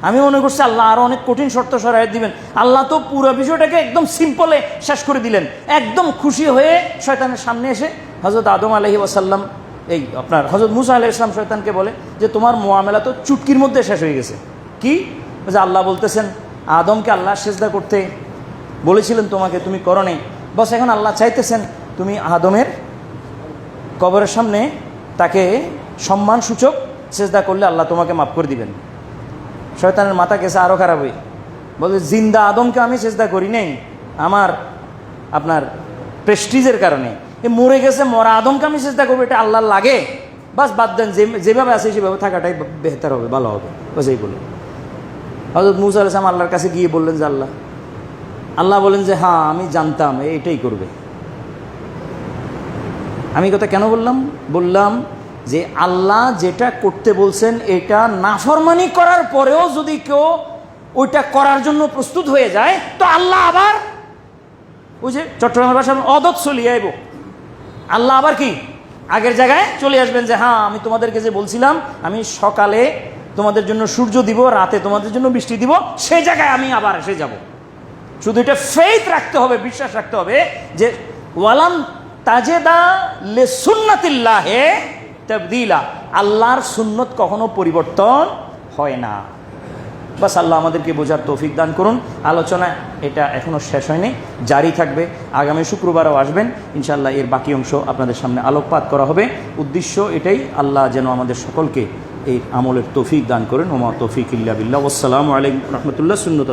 আমি মনে করছি আল্লাহ আরো অনেক কঠিন শর্ত সরাইয়া দিবেন। আল্লাহ তো পুরো বিষয়টাকে একদম সিম্পলে শেষ করে দিলেন। একদম খুশি হয়ে শয়তানের সামনে এসে হযরত আদম আলাইহি ওয়াসাল্লাম, এই আপনার হযরত মূসা আলাইহিস সালাম শয়তানকে বলে যে তোমার মুআমেলা তো চুটকির মধ্যে শেষ হয়ে গেছে। কি? যে আল্লাহ বলতেছেন আদমকে আল্লাহ সিজদা করতে বলেছিলেন তোমাকে, তুমি করো নাই। বস এখন আল্লাহ চাইতেছেন তুমি আদমের কবরের সামনে তাকে সম্মান সূচক সিজদা করলে আল্লাহ তোমাকে মাফ করে দিবেন। শয়তানের মাথা গেছে আরও খারাপ হয়ে, বলে জিন্দা আদমকে আমি সিজদা করি নাই আমার আপনার প্রেস্টিজের কারণে, মরে গেছে মরা আদমকে আমি সিজদা করবো, এটা আল্লাহ লাগে? বাস বাদ দেন, যেভাবে আছে সেভাবে থাকাটাই বেহতার হবে, ভালো হবে। বাস এই বলে হযরত মূসা আলাইহিস সালাম আল্লাহর কাছে গিয়ে বললেন যে আল্লাহ বলেন যে হ্যাঁ আমি জানতাম এইটাই করবে। আমি কথা কেন বললাম যে আল্লাহ যেটা করতে বলছেন এটা নাফরমানি করার পরেও যদি কেউ ওইটা করার জন্য প্রস্তুত হয়ে যায়, তো আল্লাহ আবার ওই যে চট্টগ্রামের ভাষায় অদত চলিয়ে আইব। আল্লাহ আবার কি আগের জায়গায় চলে আসবেন যে হ্যাঁ আমি তোমাদেরকে যে বলছিলাম আমি সকালে তোমাদের জন্য সূর্য দিব, রাতে তোমাদের জন্য বৃষ্টি দিব, সেই জায়গায় আমি আবার এসে যাব। শুধু এটা ফেইথ রাখতে হবে, বিশ্বাস রাখতে হবে যে ওয়ালাম তাজেদা লে সুন্নাতিল্লাহে তাবদীলা, আল্লাহর সুন্নত কখনো পরিবর্তন হয় না। বাস আল্লাহ আমাদেরকে বোঝার তৌফিক দান করুন। আলোচনা এটা এখনও শেষ হয়নি, জারি থাকবে। আগামী শুক্রবারও আসবেন ইনশাআল্লাহ, এর বাকি অংশ আপনাদের সামনে আলোকপাত করা হবে। উদ্দেশ্য এটাই, আল্লাহ যেন আমাদের সকলকে এই আমলের তৌফিক দান করেন। ওমা তৌফিক ইল্লা বিল্লাহ। আসসালামু আলাইকুম রহমতুল্লাহ। সুন্নত